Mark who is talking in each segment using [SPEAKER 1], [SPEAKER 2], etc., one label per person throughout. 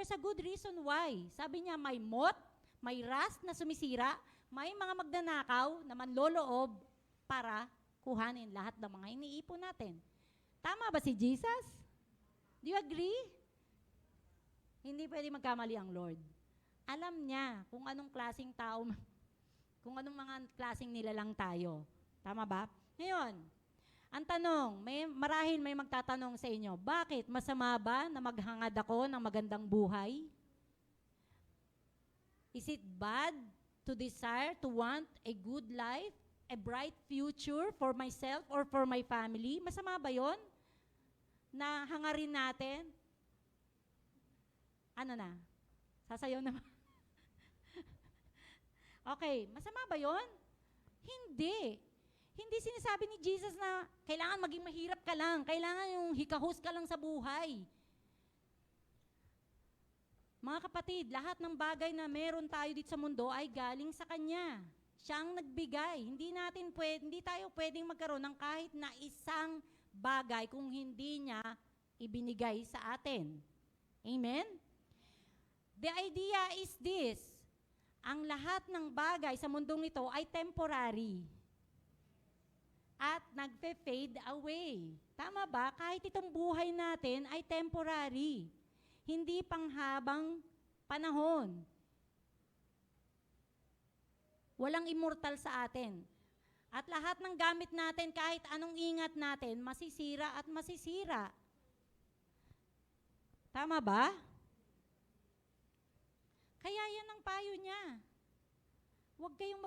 [SPEAKER 1] there's a good reason why. Sabi niya, may moth, may rust na sumisira, may mga magnanakaw na manloloob para kuhanin lahat ng mga iniipon natin. Tama ba si Jesus? Do you agree? Hindi pwede magkamali ang Lord. Alam niya kung anong klaseng tao, kung anong mga klaseng nilalang tayo. Tama ba? Ngayon, ang tanong, marahil may magtatanong sa inyo, bakit masama ba na maghangad ako ng magandang buhay? Is it bad to desire, to want a good life, a bright future for myself or for my family? Masama ba yon? Na hangarin natin? Ano na? Sasayaw naman. Okay, masama ba yon? Hindi. Hindi sinasabi ni Jesus na kailangan maging mahirap ka lang, kailangan yung hikahos ka lang sa buhay. Mga kapatid, lahat ng bagay na meron tayo dito sa mundo ay galing sa Kanya. Siya ang nagbigay. Hindi tayo pwedeng magkaroon ng kahit na isang bagay kung hindi niya ibinigay sa atin. Amen? The idea is this. Ang lahat ng bagay sa mundong ito ay temporary. At nagfe-fade away. Tama ba? Kahit itong buhay natin ay temporary. Hindi panghabang panahon. Walang immortal sa atin. At lahat ng gamit natin, kahit anong ingat natin, masisira at masisira. Tama ba? Kaya yan ang payo niya. Huwag kayong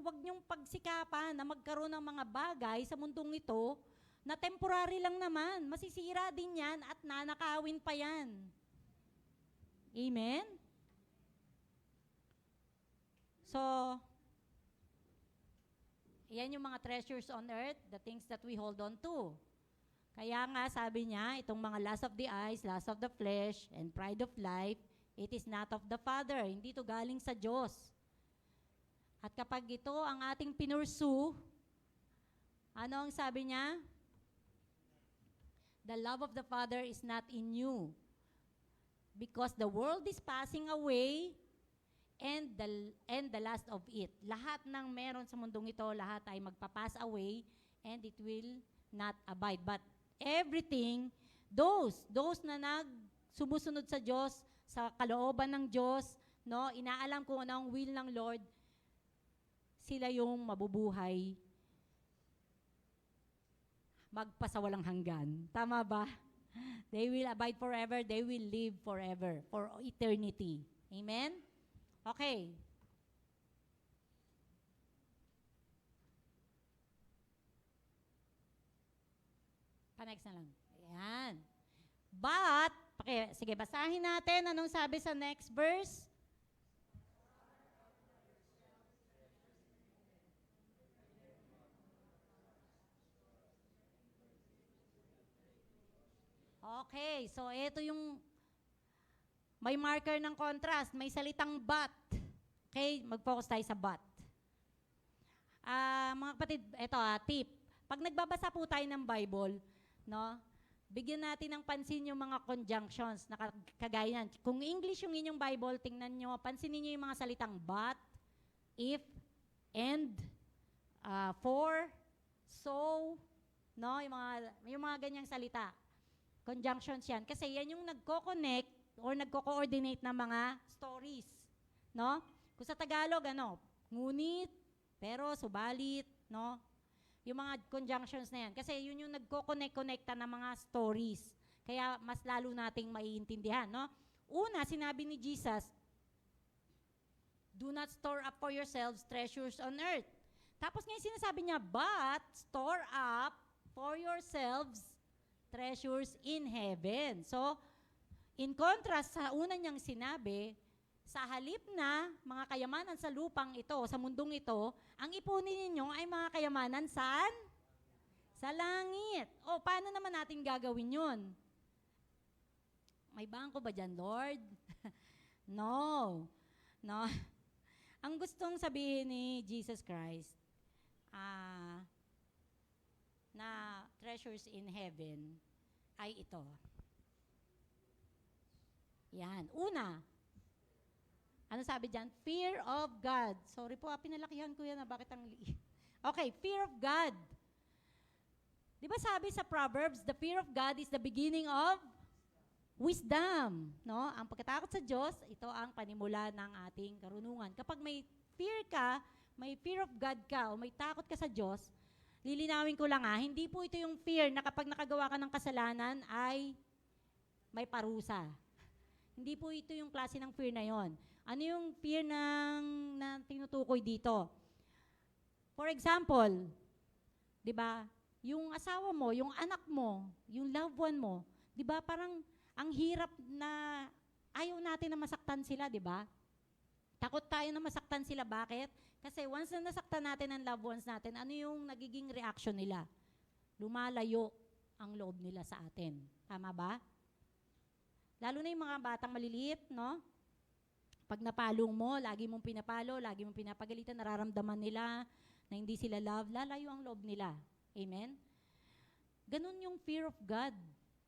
[SPEAKER 1] huwag niyong pagsikapan na magkaroon ng mga bagay sa mundong ito na temporary lang naman. Masisira din yan at nanakawin pa yan. Amen? So, yan yung mga treasures on earth, the things that we hold on to. Kaya nga sabi niya, itong mga lust of the eyes, lust of the flesh, and pride of life, it is not of the Father. Hindi ito galing sa Diyos. At kapag ito ang ating pinursu, ano ang sabi niya? The love of the Father is not in you. Because the world is passing away and the lust of it. Lahat ng meron sa mundong ito, lahat ay magpapass away and it will not abide. But everything, those na sumusunod sa Diyos, sa kalooban ng Diyos, no, inaalam kung ano ang will ng Lord, sila yung mabubuhay magpasawalang hanggan. Tama ba? They will abide forever, they will live forever, for eternity. Amen? Okay. Pa-next na lang. Ayan. But, sige, basahin natin anong sabi sa next verse. Okay, so ito yung may marker ng contrast, may salitang but. Okay, mag-focus tayo sa but. Mga kapatid, ito tip. Pag nagbabasa po tayo ng Bible, no, bigyan natin ng pansin yung mga conjunctions na kagaya yan. Kung English yung inyong Bible, tingnan nyo, pansinin nyo yung mga salitang but, if, and, for, so, no, yung mga ganyang salita. Conjunctions yan. Kasi yan yung nagko-connect or nagko-coordinate ng mga stories. No? Kung sa Tagalog, ngunit, pero, subalit, no? Yung mga conjunctions na yan. Kasi yun yung nagko-connect-connecta ng mga stories. Kaya mas lalo nating maiintindihan, no? Una, sinabi ni Jesus, do not store up for yourselves treasures on earth. Tapos ngayon sinasabi niya, but store up for yourselves treasures in heaven. So, in contrast sa una niyang sinabi, sa halip na mga kayamanan sa lupang ito, sa mundong ito, ang ipunin ninyo ay mga kayamanan saan? Sa langit. O, paano naman natin gagawin yun? May bangko ba dyan, Lord? No. No. Ang gustong sabihin ni Jesus Christ, na treasures in heaven ay ito. Yan. Una, ano sabi dyan? Fear of God. Sorry po, pinalakihan ko yan. Bakit ang liit? Okay, fear of God. Di ba sabi sa Proverbs, the fear of God is the beginning of wisdom. No? Ang pagkatakot sa Diyos, ito ang panimula ng ating karunungan. Kapag may fear ka, may fear of God ka, o may takot ka sa Diyos, lilinawin ko lang hindi po ito yung fear na kapag nakagawa ka ng kasalanan ay may parusa. Hindi po ito yung klase ng fear na yon. Ano yung fear na tinutukoy dito? For example, di ba, yung asawa mo, yung anak mo, yung loved one mo, di ba, parang ang hirap na ayaw natin na masaktan sila, di ba? Takot tayo na masaktan sila. Bakit? Kasi once na nasaktan natin ang loved ones natin, ano yung nagiging reaction nila? Lumalayo ang loob nila sa atin. Tama ba? Lalo na yung mga batang maliliit, no? Pag napalong mo, lagi mong pinapalo, lagi mong pinapagalitan, nararamdaman nila na hindi sila love, lalayo ang loob nila. Amen? Ganun yung fear of God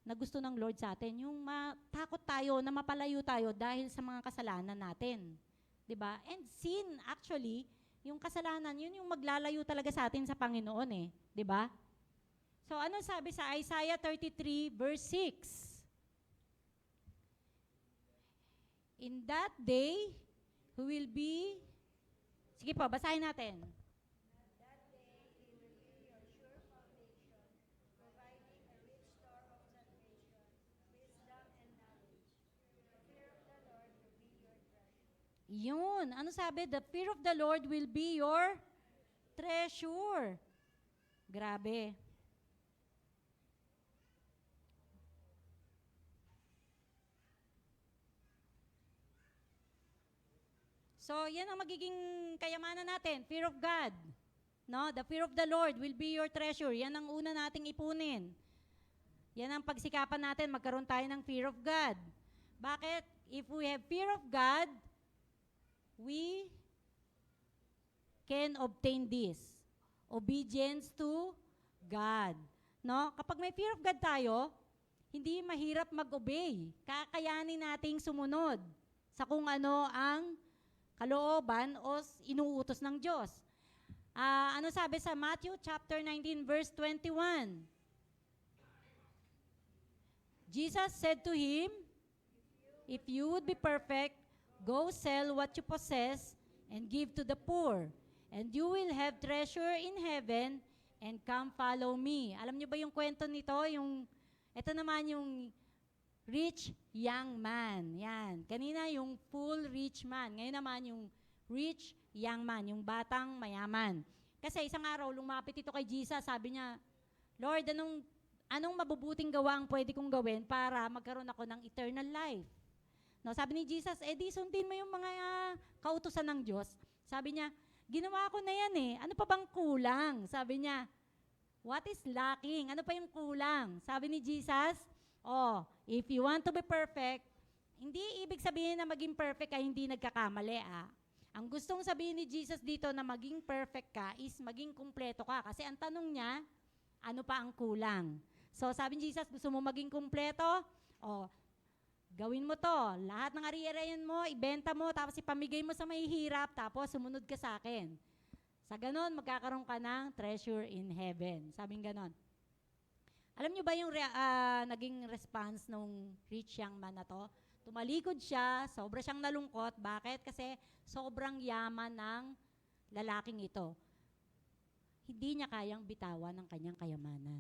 [SPEAKER 1] na gusto ng Lord sa atin. Yung matakot tayo, na mapalayo tayo dahil sa mga kasalanan natin. Diba? And sin, actually, yung kasalanan, yun yung maglalayo talaga sa atin sa Panginoon eh. Diba? So, ano sabi sa Isaiah 33 verse 6? In that day, who will be... Sige po, basahin natin. Yun. Ano sabi? The fear of the Lord will be your treasure. Grabe. So, yan ang magiging kayamanan natin. Fear of God. No? The fear of the Lord will be your treasure. Yan ang una nating ipunin. Yan ang pagsikapan natin. Magkaroon tayo ng fear of God. Bakit? If we have fear of God, we can obtain this. Obedience to God. No? Kapag may fear of God tayo, hindi mahirap mag-obey. Kakayanin nating sumunod sa kung ano ang kalooban o inuutos ng Diyos. Ano sabi sa Matthew chapter 19 verse 21? Jesus said to him, if you would be perfect, go sell what you possess and give to the poor, and you will have treasure in heaven, and come follow me. Alam niyo ba yung kwento nito? Ito naman yung rich young man. Yan. Kanina yung full rich man. Ngayon naman yung rich young man, yung batang mayaman. Kasi isang araw, lumapit ito kay Jesus, sabi niya, Lord, anong mabubuting gawa ang pwede kong gawin para magkaroon ako ng eternal life? No, sabi ni Jesus, di sundin mo yung mga kautusan ng Diyos. Sabi niya, ginawa ko na yan eh. Ano pa bang kulang? Sabi niya, what is lacking? Ano pa yung kulang? Sabi ni Jesus, if you want to be perfect, hindi ibig sabihin na maging perfect ay hindi nagkakamali. Ang gustong sabihin ni Jesus dito na maging perfect ka is maging kumpleto ka. Kasi ang tanong niya, ano pa ang kulang? So sabi ni Jesus, gusto mo maging kumpleto? Gawin mo to. Lahat ng ari-arian mo, ibenta mo, tapos ipamigay mo sa mahihirap, tapos sumunod ka sa akin. Sa ganon, magkakaroon ka ng treasure in heaven. Sabing ganon. Alam nyo ba yung naging response nung rich young man na to? Tumalikod siya, sobra siyang nalungkot. Bakit? Kasi sobrang yaman ng lalaking ito. Hindi niya kayang bitawan ng kanyang kayamanan.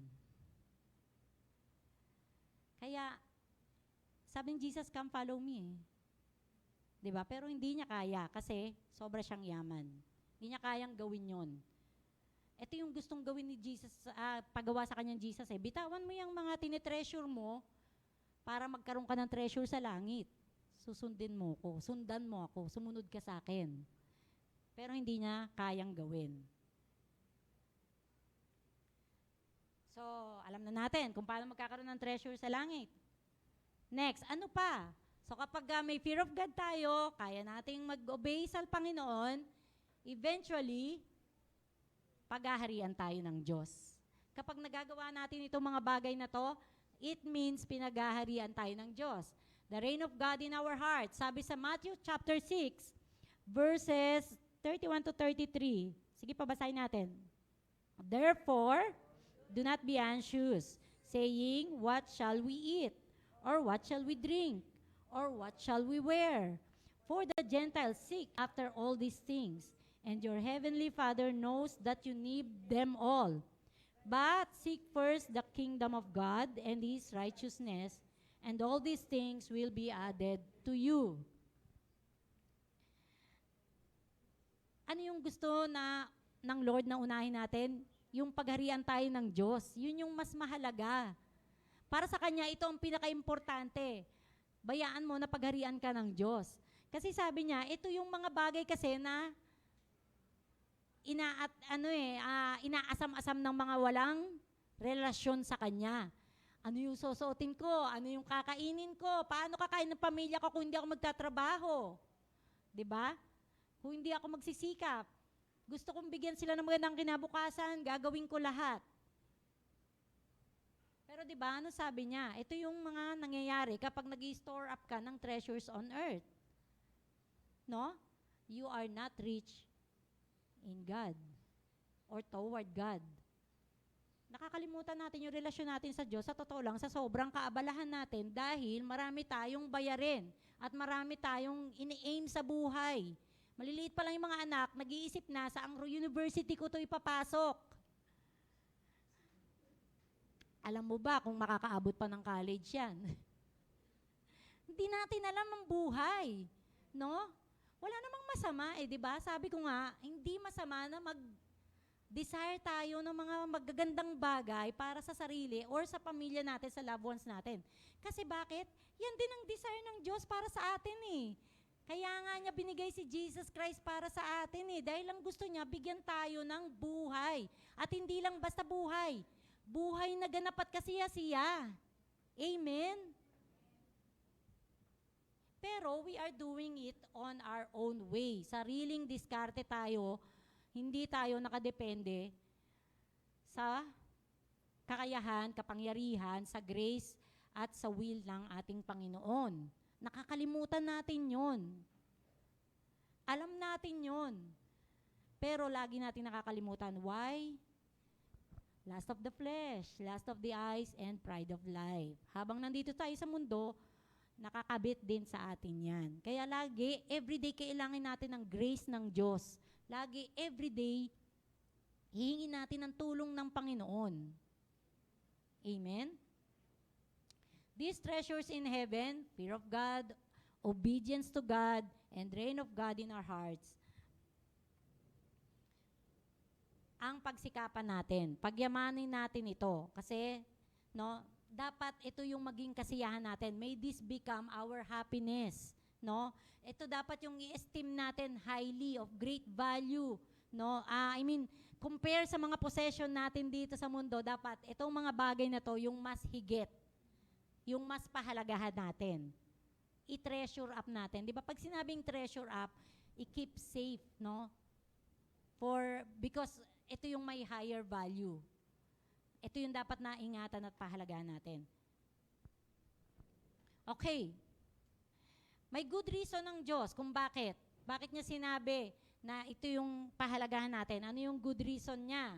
[SPEAKER 1] Kaya, sabi ni Jesus, come follow me. Diba? Pero hindi niya kaya kasi sobra siyang yaman. Hindi niya kayang gawin yon. Ito yung gustong gawin ni Jesus, pagawa sa kanyang Jesus bitawan mo yung mga tinitreasure mo para magkaroon ka ng treasure sa langit. Susundin mo ko, sundan mo ako, sumunod ka sa akin. Pero hindi niya kayang gawin. So, alam na natin kung paano magkakaroon ng treasure sa langit. Next, ano pa? So kapag may fear of God tayo, kaya nating mag-obey sa Panginoon, eventually, paghaharian tayo ng Diyos. Kapag nagagawa natin itong mga bagay na to, it means pinaghaharian tayo ng Diyos. The reign of God in our hearts. Sabi sa Matthew chapter 6, verses 31 to 33. Sige, pabasahin natin. Therefore, do not be anxious, saying, what shall we eat? Or what shall we drink? Or what shall we wear? For the Gentiles seek after all these things, and your heavenly Father knows that you need them all. But seek first the kingdom of God and His righteousness, and all these things will be added to you. Ano yung gusto ng Lord na unahin natin? Yung pagharian tayo ng Diyos. Yun yung mas mahalaga. Para sa Kanya, ito ang pinaka-importante. Bayaan mo na pagharian ka ng Diyos. Kasi sabi niya, ito yung mga bagay kasi na inaasam-asam ng mga walang relasyon sa Kanya. Ano yung susuotin ko? Ano yung kakainin ko? Paano kakain ng pamilya ko kung hindi ako magtatrabaho? 'Di ba? Kung hindi ako magsisikap. Gusto kong bigyan sila ng magandang kinabukasan, gagawin ko lahat. Pero 'di ba, ano sabi niya? Ito yung mga nangyayari kapag nag-store up ka ng treasures on earth. No? You are not rich in God or toward God. Nakakalimutan natin yung relasyon natin sa Diyos, sa totoo lang, sa sobrang kaabalahan natin dahil marami tayong bayarin at marami tayong ini-aim sa buhay. Maliliit pa lang yung mga anak, nag-iisip na sa ang university ko to ipapasok. Alam mo ba kung makakaabot pa ng college yan? Hindi natin alam ang buhay. No? Wala namang masama di ba? Sabi ko nga, hindi masama na desire tayo ng mga magagandang bagay para sa sarili or sa pamilya natin, sa loved ones natin. Kasi bakit? Yan din ang desire ng Diyos para sa atin Kaya nga niya binigay si Jesus Christ para sa atin Dahil lang gusto niya, bigyan tayo ng buhay. At hindi lang basta buhay. Buhay na ganap at kasiya-siya. Amen? Pero we are doing it on our own way. Sariling diskarte tayo. Hindi tayo nakadepende sa kakayahan, kapangyarihan, sa grace at sa will ng ating Panginoon. Nakakalimutan natin yon. Alam natin yon. Pero lagi natin nakakalimutan. Why? Lust of the flesh, lust of the eyes, and pride of life. Habang nandito tayo sa mundo, nakakabit din sa atin yan. Kaya lagi, everyday kailangan natin ng grace ng Diyos. Lagi, everyday, hihingin natin ang tulong ng Panginoon. Amen? These treasures in heaven, fear of God, obedience to God, and reign of God in our hearts, ang pagsikapan natin, pagyamanin natin ito. Kasi, dapat ito yung maging kasiyahan natin. May this become our happiness. Ito dapat yung i-esteem natin highly, of great value. Compare sa mga possession natin dito sa mundo, dapat itong mga bagay na to yung mas higit, yung mas pahalagahan natin. I-treasure up natin. Di ba pag sinabing treasure up, i-keep safe, because ito yung may higher value. Ito yung dapat naingatan at pahalagahan natin. Okay. May good reason ng Diyos kung bakit. Bakit niya sinabi na ito yung pahalagahan natin? Ano yung good reason niya?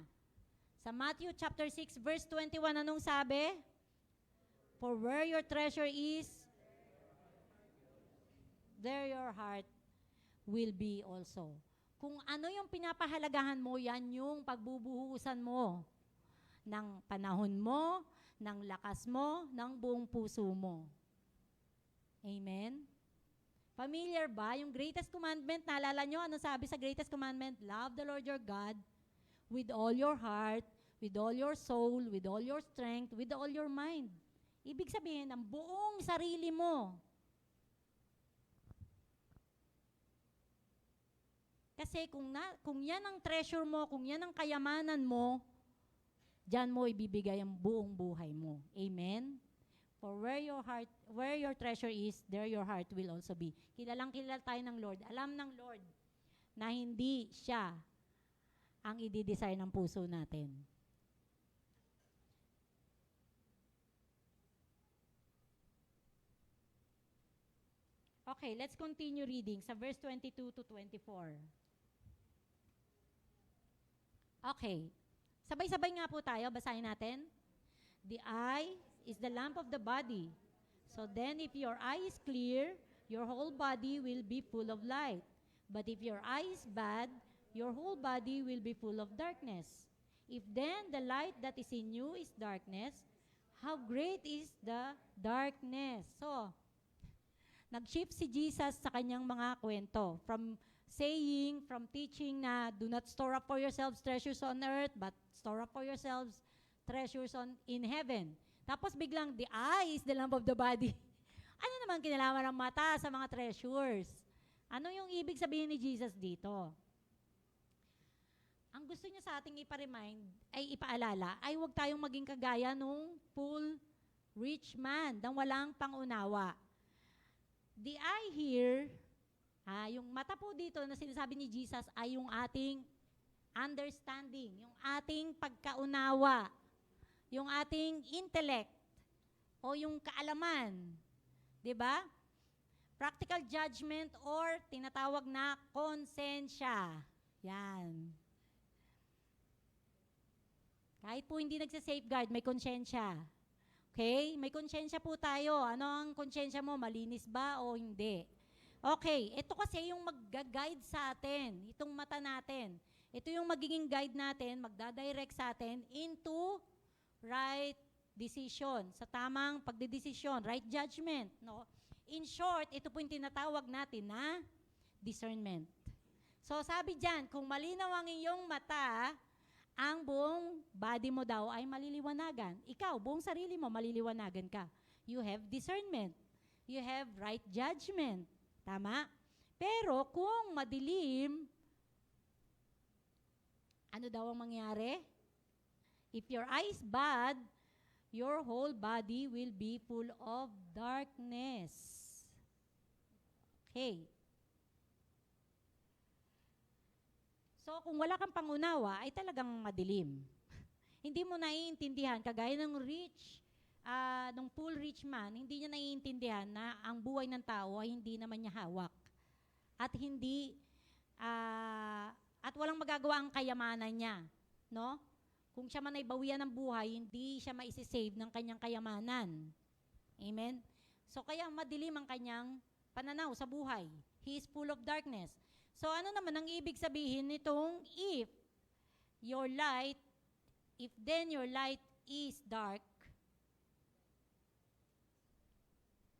[SPEAKER 1] Sa Matthew chapter 6 verse 21, anong sabi? For where your treasure is, there your heart will be also. Kung ano yung pinapahalagahan mo, yan yung pagbubuhusan mo ng panahon mo, ng lakas mo, ng buong puso mo. Amen? Familiar ba? Yung greatest commandment, naalala nyo, ano sabi sa greatest commandment? Love the Lord your God with all your heart, with all your soul, with all your strength, with all your mind. Ibig sabihin, ang buong sarili mo. Kasi kung yan ang treasure mo, kung yan ang kayamanan mo, diyan mo ibibigay ang buong buhay mo. Amen? For where your treasure is, there your heart will also be. Kilalang kilala tayo ng Lord. Alam ng Lord na hindi siya ang i-desire ng puso natin. Okay, let's continue reading sa verse 22 to 24. Okay. Sabay-sabay nga po tayo. Basahin natin. The eye is the lamp of the body. So then, if your eye is clear, your whole body will be full of light. But if your eye is bad, your whole body will be full of darkness. If then the light that is in you is darkness, how great is the darkness? So, nag-shift si Jesus sa kanyang mga kwento. From teaching na do not store up for yourselves treasures on earth, but store up for yourselves treasures in heaven. Tapos biglang, the eye is the lamp of the body. Ano naman kinalaman ng mata sa mga treasures? Ano yung ibig sabihin ni Jesus dito? Ang gusto niya sa ating ipaalala, ay huwag tayong maging kagaya nung poor rich man, nang walang pangunawa. The eye here, yung mata po dito na sinasabi ni Jesus ay yung ating understanding, yung ating pagkaunawa, yung ating intellect, o yung kaalaman. Diba? Practical judgment or tinatawag na konsensya. Yan. Kahit po hindi nagsa-safeguard, may konsensya. Okay? May konsensya po tayo. Ano ang konsensya mo? Malinis ba o hindi? Okay. Ito kasi yung mag-guide sa atin. Itong mata natin. Ito yung magiging guide natin, magdadirect sa atin into right decision. Sa tamang pagdedesisyon, right judgment. No? In short, ito po yung tinatawag natin na discernment. So sabi dyan, kung malinaw ang iyong mata, ang buong body mo daw ay maliliwanagan. Ikaw, buong sarili mo, maliliwanagan ka. You have discernment. You have right judgment. Tama? Pero kung madilim, ano daw ang mangyari? If your eye is bad, your whole body will be full of darkness. Okay. So, kung wala kang pangunawa, ay talagang madilim. Hindi mo naiintindihan, kagaya ng nung poor rich man, hindi niya naiintindihan na ang buhay ng tao ay hindi naman niya hawak. At at walang magagawa ang kayamanan niya. No? Kung siya man ay bawian ng buhay, hindi siya maisisave ng kanyang kayamanan. Amen? So, kaya madilim ang kanyang pananaw sa buhay. He is full of darkness. So, ano naman ang ibig sabihin nitong if then your light is dark.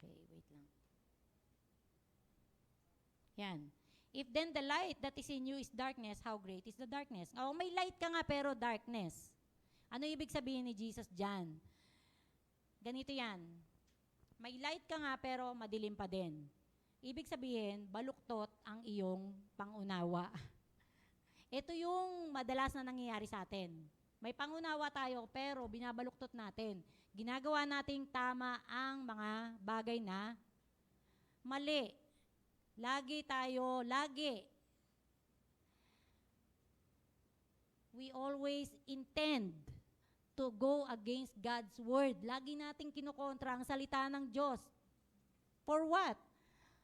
[SPEAKER 1] Okay, wait lang. Yan. If then the light that is in you is darkness, how great is the darkness? Oh, may light ka nga pero darkness. Ano ibig sabihin ni Jesus dyan? Ganito yan. May light ka nga pero madilim pa din. Ibig sabihin, baluktot ang iyong pangunawa. Ito yung madalas na nangyayari sa atin. May pangunawa tayo, pero binabaluktot natin. Ginagawa nating tama ang mga bagay na mali. Lagi. We always intend to go against God's word. Lagi nating kinukontra ang salita ng Diyos. For what?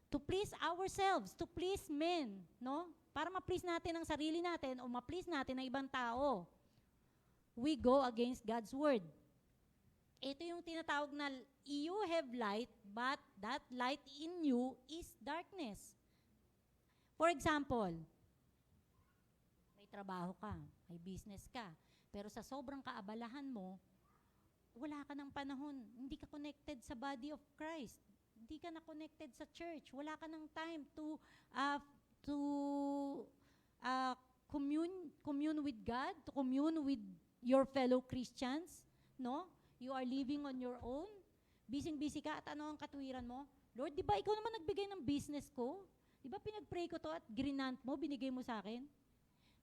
[SPEAKER 1] To please ourselves, to please men, no? Para ma-please natin ang sarili natin o ma-please natin ang ibang tao. We go against God's word. Ito yung tinatawag na you have light, but that light in you is darkness. For example, may trabaho ka, may business ka, pero sa sobrang kaabalahan mo, wala ka ng panahon, hindi ka connected sa body of Christ. Hindi ka na connected sa church. Wala ka ng time to commune with God, to commune with your fellow Christians, no? You are living on your own. Busy ka at ano ang katwiran mo? Lord, di ba ikaw naman nagbigay ng business ko? Di ba pinag-pray ko to at grinant mo, binigay mo sa akin?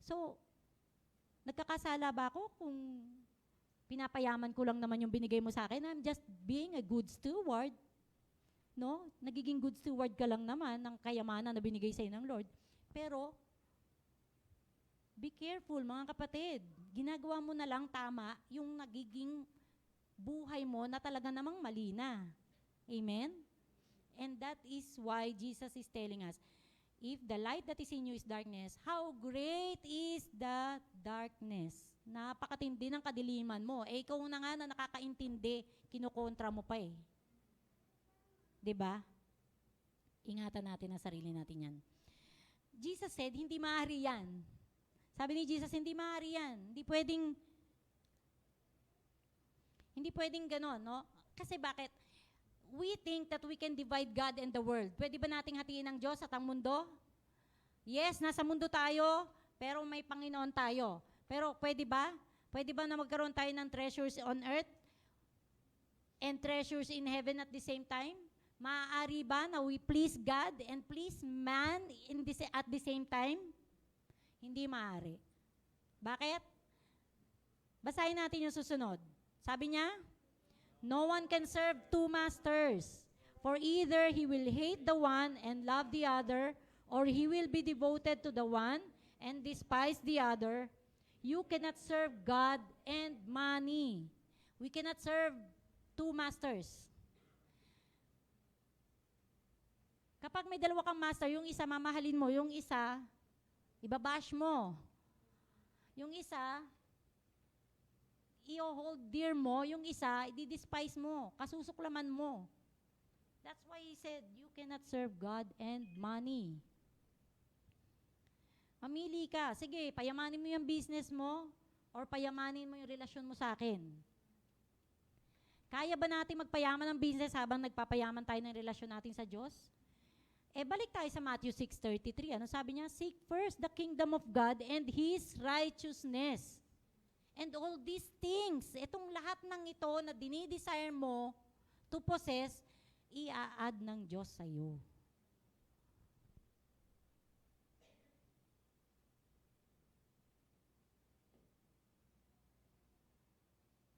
[SPEAKER 1] So, nagkakasala ba ako kung pinapayaman ko lang naman yung binigay mo sa akin? I'm just being a good steward. No? Nagiging good steward ka lang naman ng kayamanan na binigay sa'yo ng Lord. Pero, be careful mga kapatid. Ginagawa mo na lang tama yung nagiging buhay mo na talaga namang mali na. Amen? And that is why Jesus is telling us, if the light that is in you is darkness, how great is the darkness? Napakatindi ng kadiliman mo. Eh, ikaw na nga na nakakaintindi, kinukontra mo pa eh. 'Di ba? Ingatan natin ang sarili natin yan. Jesus said, hindi maaari yan. Sabi ni Jesus, hindi maaari yan. Hindi pwedeng ganon, no? Kasi bakit? We think that we can divide God and the world. Pwede ba nating hatiin ang Diyos at ang mundo? Yes, nasa mundo tayo, pero may Panginoon tayo. Pero pwede ba? Pwede ba na magkaroon tayo ng treasures on earth and treasures in heaven at the same time? Maaari ba na we please God and please man at the same time? Hindi maaari. Bakit? Basahin natin yung susunod. Sabi niya, no one can serve two masters, for either he will hate the one and love the other, or he will be devoted to the one and despise the other. You cannot serve God and money. We cannot serve two masters. Kapag may dalawa kang master, yung isa mamahalin mo, yung isa ibabash mo. Yung isa i-hold dear mo, yung isa i-despise mo, kasusuklaman mo. That's why he said, you cannot serve God and money. Mamili ka. Sige, payamanin mo yung business mo or payamanin mo yung relasyon mo sa akin. Kaya ba natin magpayaman ng business habang nagpapayaman tayo ng relasyon natin sa Diyos? Eh, balik tayo sa Matthew 6:33. Ano sabi niya? Seek first the kingdom of God and His righteousness. And all these things, itong lahat ng ito na dinidesire mo to possess, i-a-add ng Diyos sa'yo.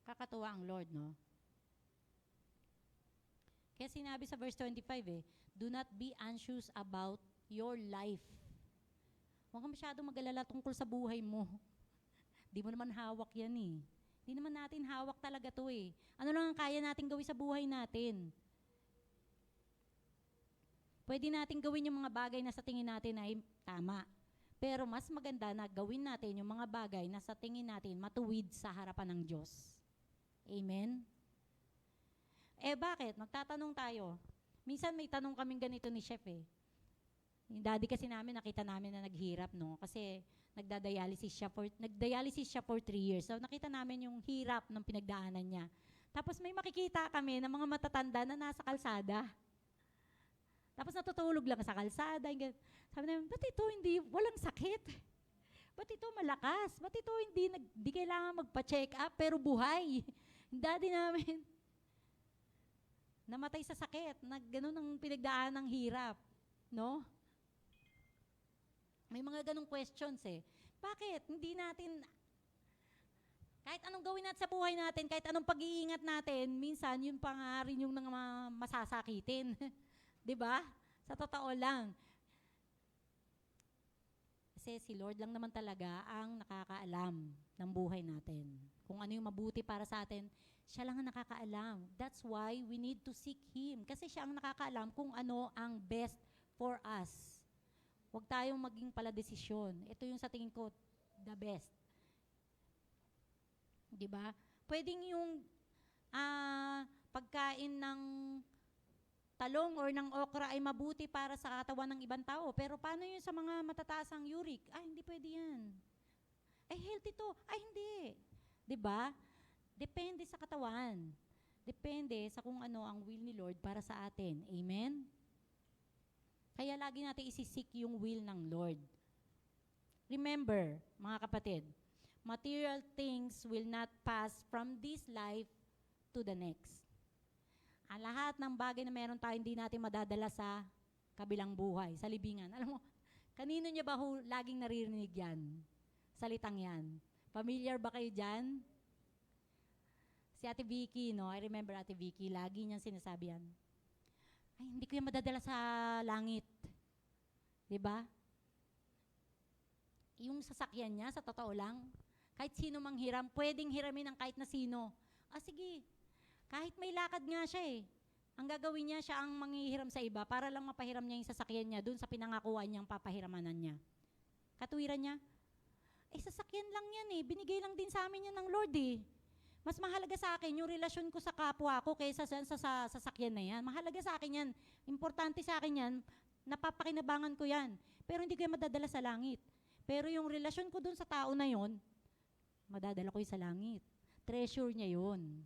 [SPEAKER 1] Kakatuwa ang Lord, no? Kaya sinabi sa verse 25 do not be anxious about your life. Huwag ka masyadong mag-alala tungkol sa buhay mo. Di mo naman hawak yan eh. Di naman natin hawak talaga to eh. Ano lang ang kaya natin gawin sa buhay natin? Pwede natin gawin yung mga bagay na sa tingin natin ay tama. Pero mas maganda na gawin natin yung mga bagay na sa tingin natin matuwid sa harapan ng Diyos. Amen? Eh bakit? Magtatanong tayo. Minsan may tanong kaming ganito ni Chef eh. Yung daddy kasi namin, nakita namin na naghirap, no? Kasi nagdialysis siya for 3 years. So nakita namin yung hirap ng pinagdaanan niya. Tapos may makikita kami ng mga matatanda na nasa kalsada. Tapos natutulog lang sa kalsada. Sabi namin, ba't ito walang sakit? Ba't ito malakas? Ba't ito hindi kailangan magpa-check up pero buhay? Daddy namin, namatay sa sakit, ganun ang pinagdaan ng hirap, no? May mga ganung questions eh. Bakit? Hindi natin, kahit anong gawin natin sa buhay natin, kahit anong pag-iingat natin, minsan yun pa nga rin yung masasakitin. 'Di ba? Sa totoo lang. Kasi si Lord lang naman talaga ang nakakaalam ng buhay natin. Kung ano yung mabuti para sa atin, siya lang ang nakakaalam. That's why we need to seek Him. Kasi siya ang nakakaalam kung ano ang best for us. Huwag tayong maging paladesisyon. Ito yung sa tingin ko, the best. Diba? Pwedeng yung pagkain ng talong or ng okra ay mabuti para sa katawan ng ibang tao. Pero paano yun sa mga matataas ang uric? Hindi pwede yan. Ay, healthy to. Ay, hindi. Diba? Depende sa katawan. Depende sa kung ano ang will ni Lord para sa atin. Amen? Kaya lagi natin isisik yung will ng Lord. Remember, mga kapatid, material things will not pass from this life to the next. Ang lahat ng bagay na meron tayo, hindi natin madadala sa kabilang buhay, sa libingan. Alam mo, kanino niya ba laging naririnig yan? Salitang yan. Familiar ba kayo dyan? Si Ate Vicky, no? I remember Ate Vicky, lagi niyang sinasabi yan. Ay, hindi ko yan madadala sa langit. Diba? Yung sasakyan niya, sa totoo lang, kahit sino mang hiram, pwedeng hiramin ng kahit na sino. Sige, kahit may lakad nga siya eh. Ang gagawin niya, siya ang manghihiram sa iba para lang mapahiram niya yung sasakyan niya dun sa pinangakuan niyang papahiramanan niya. Katuwiran niya, sasakyan lang yan eh. Binigay lang din sa amin yan ng Lord eh. Mas mahalaga sa akin yung relasyon ko sa kapwa ko kaysa sa sasakyan na yan. Mahalaga sa akin yan. Importante sa akin yan. Napapakinabangan ko yan. Pero hindi ko yan madadala sa langit. Pero yung relasyon ko dun sa tao na yon, madadala ko yun sa langit. Treasure niya yun.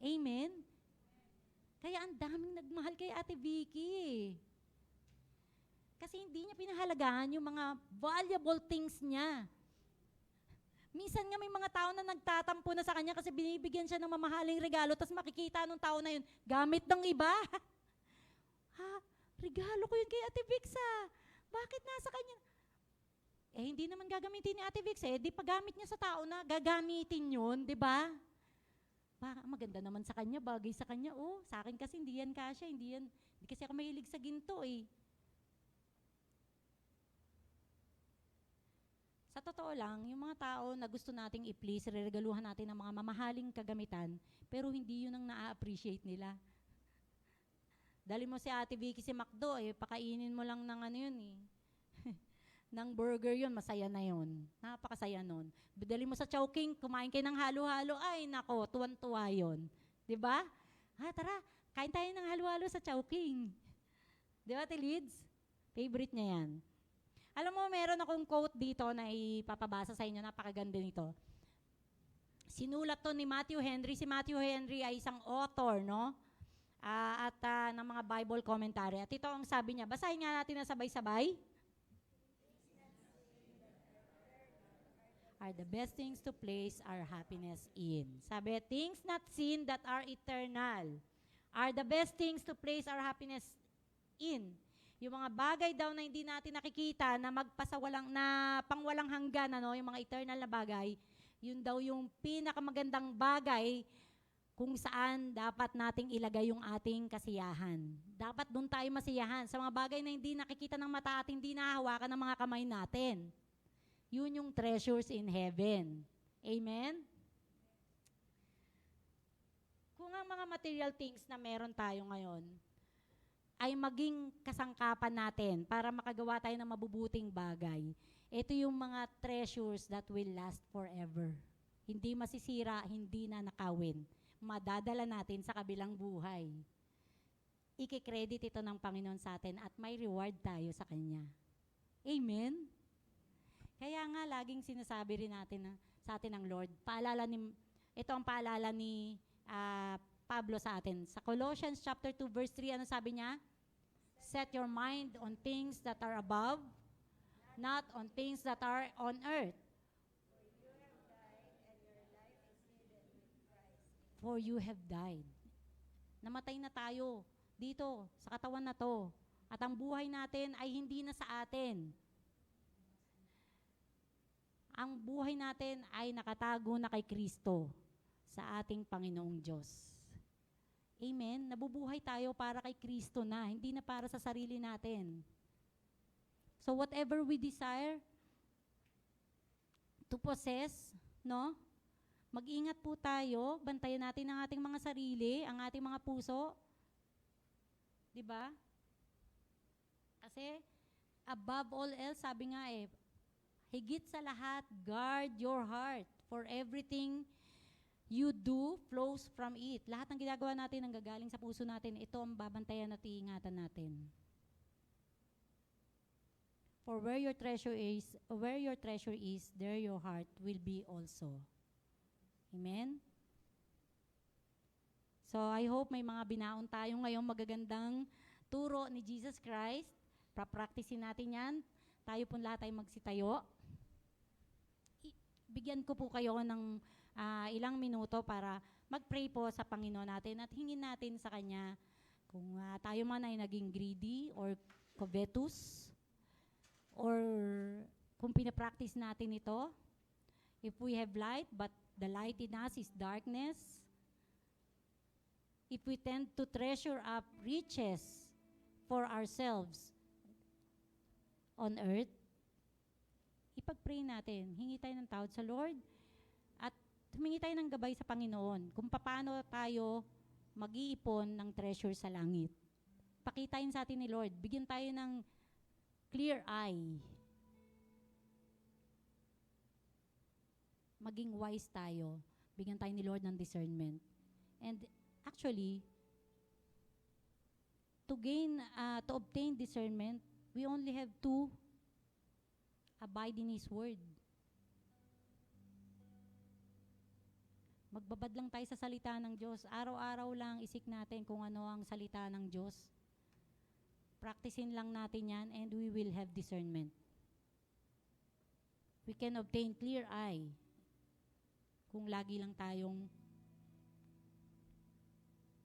[SPEAKER 1] Amen? Kaya ang daming nagmahal kay Ate Vicky. Kasi hindi niya pinahalagahan yung mga valuable things niya. Minsan nga may mga tao na nagtatampo na sa kanya kasi binibigyan siya ng mamahaling regalo tapos makikita nung tao na yun, gamit ng iba. Ha? Regalo ko yun kay Ate Vix Bakit nasa kanya? Hindi naman gagamitin ni Ate Vix di paggamit niya sa tao na gagamitin yun, di ba? Maganda naman sa kanya, bagay sa kanya. Sa akin kasi hindi yan kasya, hindi kasi ako mahilig sa ginto Sa totoo lang, yung mga tao na gusto nating i-please, reregaluhan natin ng mga mamahaling kagamitan, pero hindi yun ang na-appreciate nila. Dali mo si Ate Vicky si McDo, pakainin mo lang ng yun ng burger yun, masaya na yun. Napakasaya nun. Dali mo sa Chowking, kumain kayo ng halo-halo, ay nako, tuwan-tuwa yun. Diba? Tara, kain tayo ng halo-halo sa Chowking. Diba, Ate Lids? Favorite niya yan. Alam mo, meron akong quote dito na ipapabasa sa inyo, napakaganda nito. Sinulat to ni Matthew Henry. Si Matthew Henry ay isang author, no? Ng mga Bible commentary. At ito ang sabi niya, basahin nga natin na sabay-sabay. Are the best things to place our happiness in. Sabi, things not seen that are eternal are the best things to place our happiness in. Yung mga bagay daw na hindi natin nakikita na pangwalang hanggan, yung mga eternal na bagay, yun daw yung pinakamagandang bagay kung saan dapat nating ilagay yung ating kasiyahan. Dapat doon tayo masiyahan sa mga bagay na hindi nakikita ng mata at hindi nahahawakan ng mga kamay natin. Yun yung treasures in heaven. Amen? Kung ang mga material things na meron tayo ngayon ay maging kasangkapan natin para makagawa tayo ng mabubuting bagay, ito yung mga treasures that will last forever. Hindi masisira, hindi na nakawin. Madadala natin sa kabilang buhay. Iki-credit ito ng Panginoon sa atin at may reward tayo sa Kanya. Amen? Kaya nga, laging sinasabi rin natin sa atin ng Lord, ito ang paalala ni Pablo sa atin. Sa Colossians chapter 2 verse 3, ano sabi niya? Set your mind on things that are above, not on things that are on earth. For you have died. Namatay na tayo dito, sa katawan na to. At ang buhay natin ay hindi na sa atin. Ang buhay natin ay nakatago na kay Kristo sa ating Panginoong Diyos. Amen? Nabubuhay tayo para kay Kristo na, hindi na para sa sarili natin. So whatever we desire to possess, no? Mag-ingat po tayo, bantayan natin ang ating mga sarili, ang ating mga puso. 'Di ba? Kasi above all else, sabi nga higit sa lahat, guard your heart, for everything you do flows from it. Lahat ng ginagawa natin ang gagaling sa puso natin, ito ang babantayan at iingatan natin. For where your treasure is, there your heart will be also. Amen? So, I hope may mga binaon tayo ngayong magagandang turo ni Jesus Christ. Pra-practicein natin yan. Tayo po lahat ay magsitayo. Bigyan ko po kayo ng ilang minuto para mag-pray po sa Panginoon natin at hingin natin sa Kanya kung tayo man ay naging greedy or covetous or kung pinapractice natin ito. If we have light, but the light in us is darkness. If we tend to treasure up riches for ourselves on earth, ipag-pray natin. Hingi tayo ng tawad sa Lord at humingi tayo ng gabay sa Panginoon kung paano tayo mag-iipon ng treasure sa langit. Pakitain sa atin ni Lord. Bigyan tayo ng clear eye. Maging wise tayo. Bigyan tayo ni Lord ng discernment. And actually, to obtain discernment, we only have to abide in His Word. Magbabad lang tayo sa salita ng Diyos. Araw-araw lang isik natin kung ano ang salita ng Diyos. Practicein lang natin yan and we will have discernment. We can obtain clear eye kung lagi lang tayong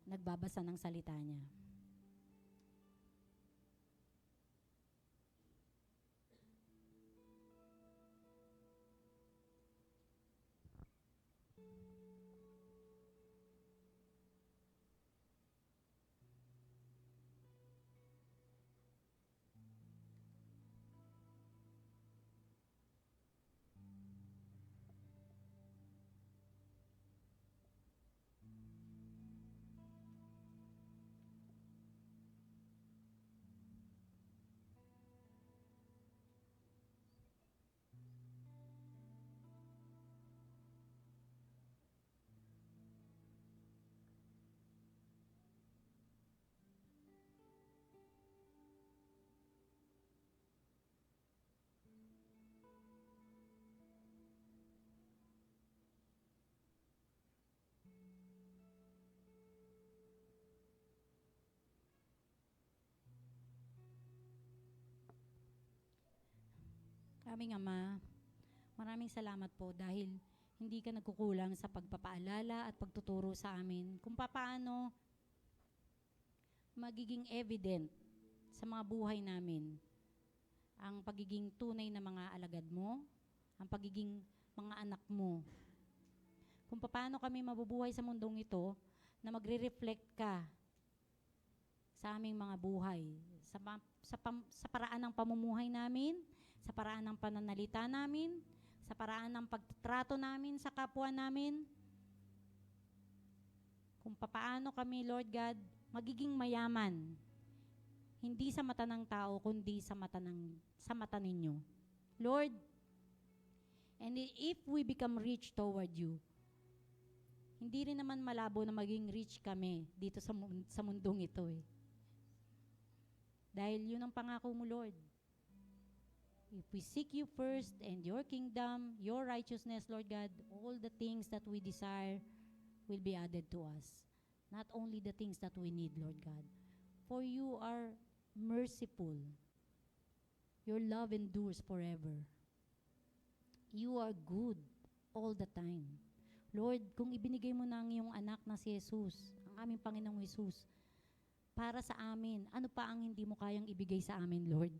[SPEAKER 1] nagbabasa ng salita niya. Aming Ama, maraming salamat po dahil hindi ka nagkukulang sa pagpapaalala at pagtuturo sa amin kung paano magiging evident sa mga buhay namin ang pagiging tunay na mga alagad mo, ang pagiging mga anak mo. Kung paano kami mabubuhay sa mundong ito na magre-reflect ka sa aming mga buhay, sa paraan ng pamumuhay namin, sa paraan ng pananalita namin, sa paraan ng pagtrato namin sa kapwa namin, kung paano kami, Lord God, magiging mayaman, hindi sa mata ng tao, kundi sa mata ninyo. Lord, and if we become rich toward you, hindi rin naman malabo na maging rich kami dito sa mundong ito eh. Dahil yun ang pangako mo, Lord. If we seek you first and your kingdom, your righteousness, Lord God, all the things that we desire will be added to us. Not only the things that we need, Lord God. For you are merciful. Your love endures forever. You are good all the time. Lord, kung ibinigay mo na ang iyong anak na si Jesus, ang aming Panginoong Jesus, para sa amin, ano pa ang hindi mo kayang ibigay sa amin, Lord?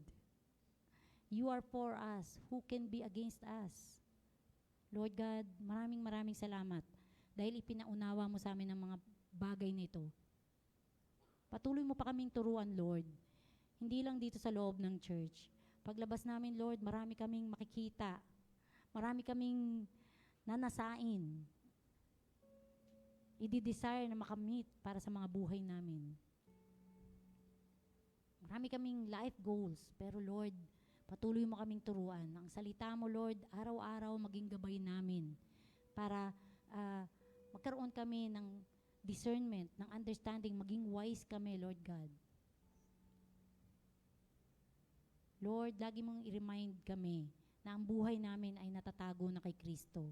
[SPEAKER 1] You are for us. Who can be against us? Lord God, maraming salamat dahil ipinaunawa mo sa amin ang mga bagay na ito. Patuloy mo pa kaming turuan, Lord. Hindi lang dito sa loob ng church. Paglabas namin, Lord, marami kaming makikita. Marami kaming nanasain. I-desire na makamit para sa mga buhay namin. Marami kaming life goals. Pero Lord, patuloy mo kaming turuan. Ang salita mo, Lord, araw-araw maging gabay namin para magkaroon kami ng discernment, ng understanding, maging wise kami, Lord God. Lord, lagi mong i-remind kami na ang buhay namin ay natatago na kay Kristo.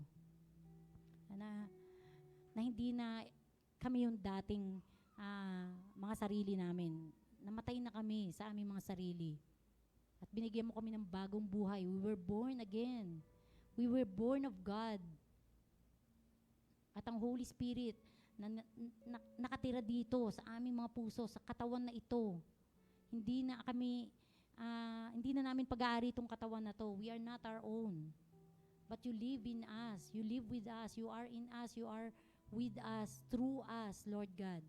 [SPEAKER 1] Na hindi na kami yung dating mga sarili namin. Namatay na kami sa aming mga sarili. At binigyan mo kami ng bagong buhay. We were born again. We were born of God. At ang Holy Spirit na nakatira dito sa aming mga puso, sa katawan na ito. Hindi na namin pag-aari itong katawan na to. We are not our own. But you live in us. You live with us. You are in us. You are with us, through us, Lord God.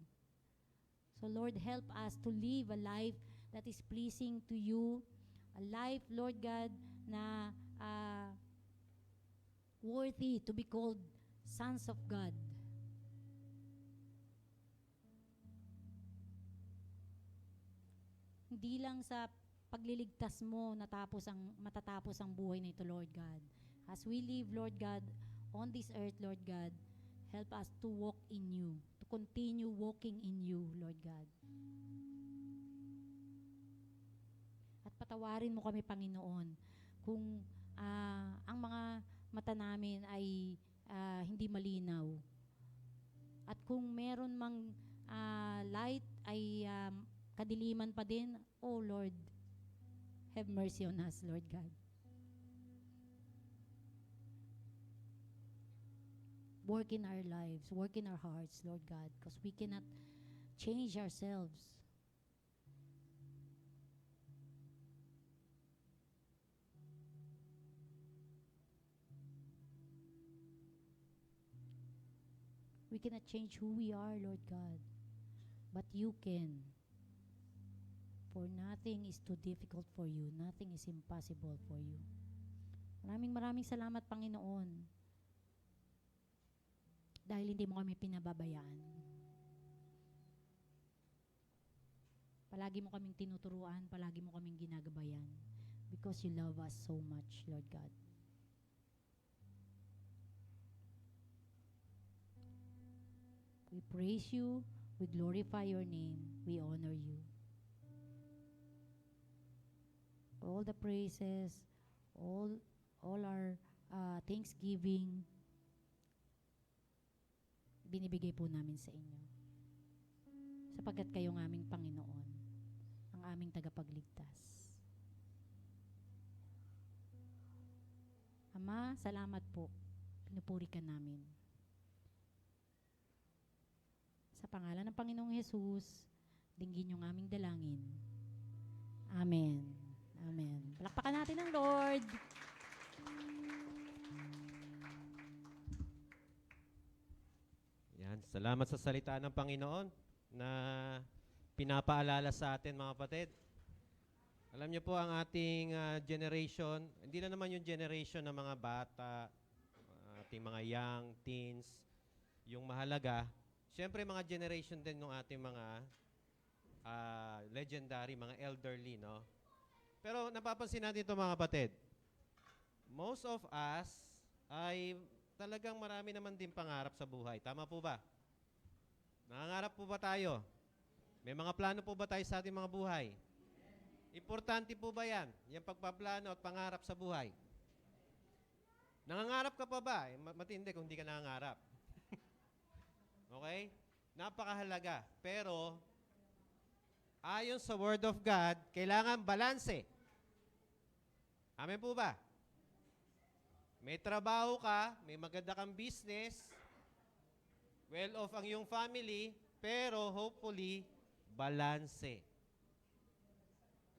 [SPEAKER 1] So Lord, help us to live a life that is pleasing to you. A life, Lord God, na worthy to be called sons of God. hindi lang sa pagliligtas mo matatapos ang buhay na ito, Lord God. As we live, Lord God, on this earth, Lord God, help us to walk in you, to continue walking in you, Lord God. At patawarin mo kami, Panginoon, kung ang mga mata namin ay hindi malinaw. At kung meron mang light ay kadiliman pa din, oh Lord, have mercy on us, Lord God. Work in our lives, work in our hearts, Lord God, because we cannot change ourselves. We cannot change who we are, Lord God, but you can. For nothing is too difficult for you. Nothing is impossible for you. Maraming salamat, Panginoon, dahil hindi mo kami pinababayaan. Palagi mo kaming tinuturuan, palagi mo kaming ginagabayan, because you love us so much, Lord God. We praise you, we glorify your name, we honor you. All the praises, all our thanksgiving, binibigay po namin sa inyo. Sapagkat kayo ng aming Panginoon, ang aming tagapagligtas. Ama, salamat po. Pinupuri ka namin. Sa pangalan ng Panginoong Hesus, dinggin yung aming dalangin. Amen. Amen. Palakpakan natin ang Lord.
[SPEAKER 2] Yan. Salamat sa salita ng Panginoon na pinapaalala sa atin, mga kapatid. Alam niyo po, ang ating generation, hindi na naman yung generation ng mga bata, ating mga young, teens, yung mahalaga. Siyempre, mga generation din ng ating mga legendary, mga elderly, no? Pero napapansin natin ito, mga kapatid. Most of us ay talagang marami naman din pangarap sa buhay. Tama po ba? Nangangarap po ba tayo? May mga plano po ba tayo sa ating mga buhay? Importante po ba yan? Yung pagpaplano at pangarap sa buhay? Nangangarap ka pa ba? Matindi kung hindi ka nangangarap. Okay? Napakahalaga. Pero, ayon sa Word of God, kailangan balanse. Amen po ba? May trabaho ka, may maganda kang business, well-off ang iyong family, pero hopefully, balanse.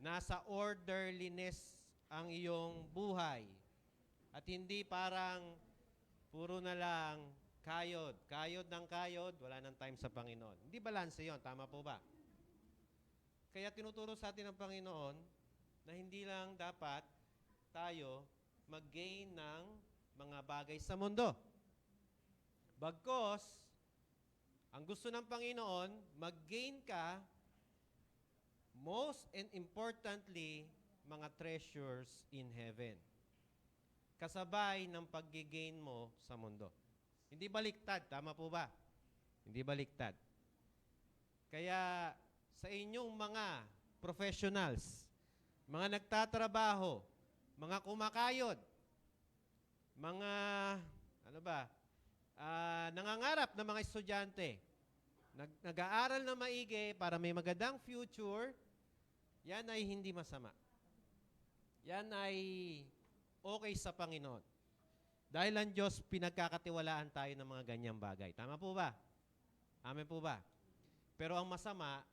[SPEAKER 2] Nasa orderliness ang iyong buhay. At hindi parang puro na lang kayod. Kayod ng kayod, wala nang time sa Panginoon. Hindi balanse yon, tama po ba? Kaya tinuturo sa atin ng Panginoon na hindi lang dapat tayo mag-gain ng mga bagay sa mundo. Bagkos, ang gusto ng Panginoon, mag-gain ka, most and importantly, mga treasures in heaven. Kasabay ng pag-gain mo sa mundo. Hindi baliktad, tama po ba? Hindi baliktad. Kaya sa inyong mga professionals, mga nagtatrabaho, mga kumakayod, mga, nangangarap na mga estudyante, nag-aaral na maigi para may magandang future, yan ay hindi masama. Yan ay okay sa Panginoon. Dahil ang Diyos, pinagkakatiwalaan tayo ng mga ganyang bagay. Tama po ba? Amen po ba? Pero ang masama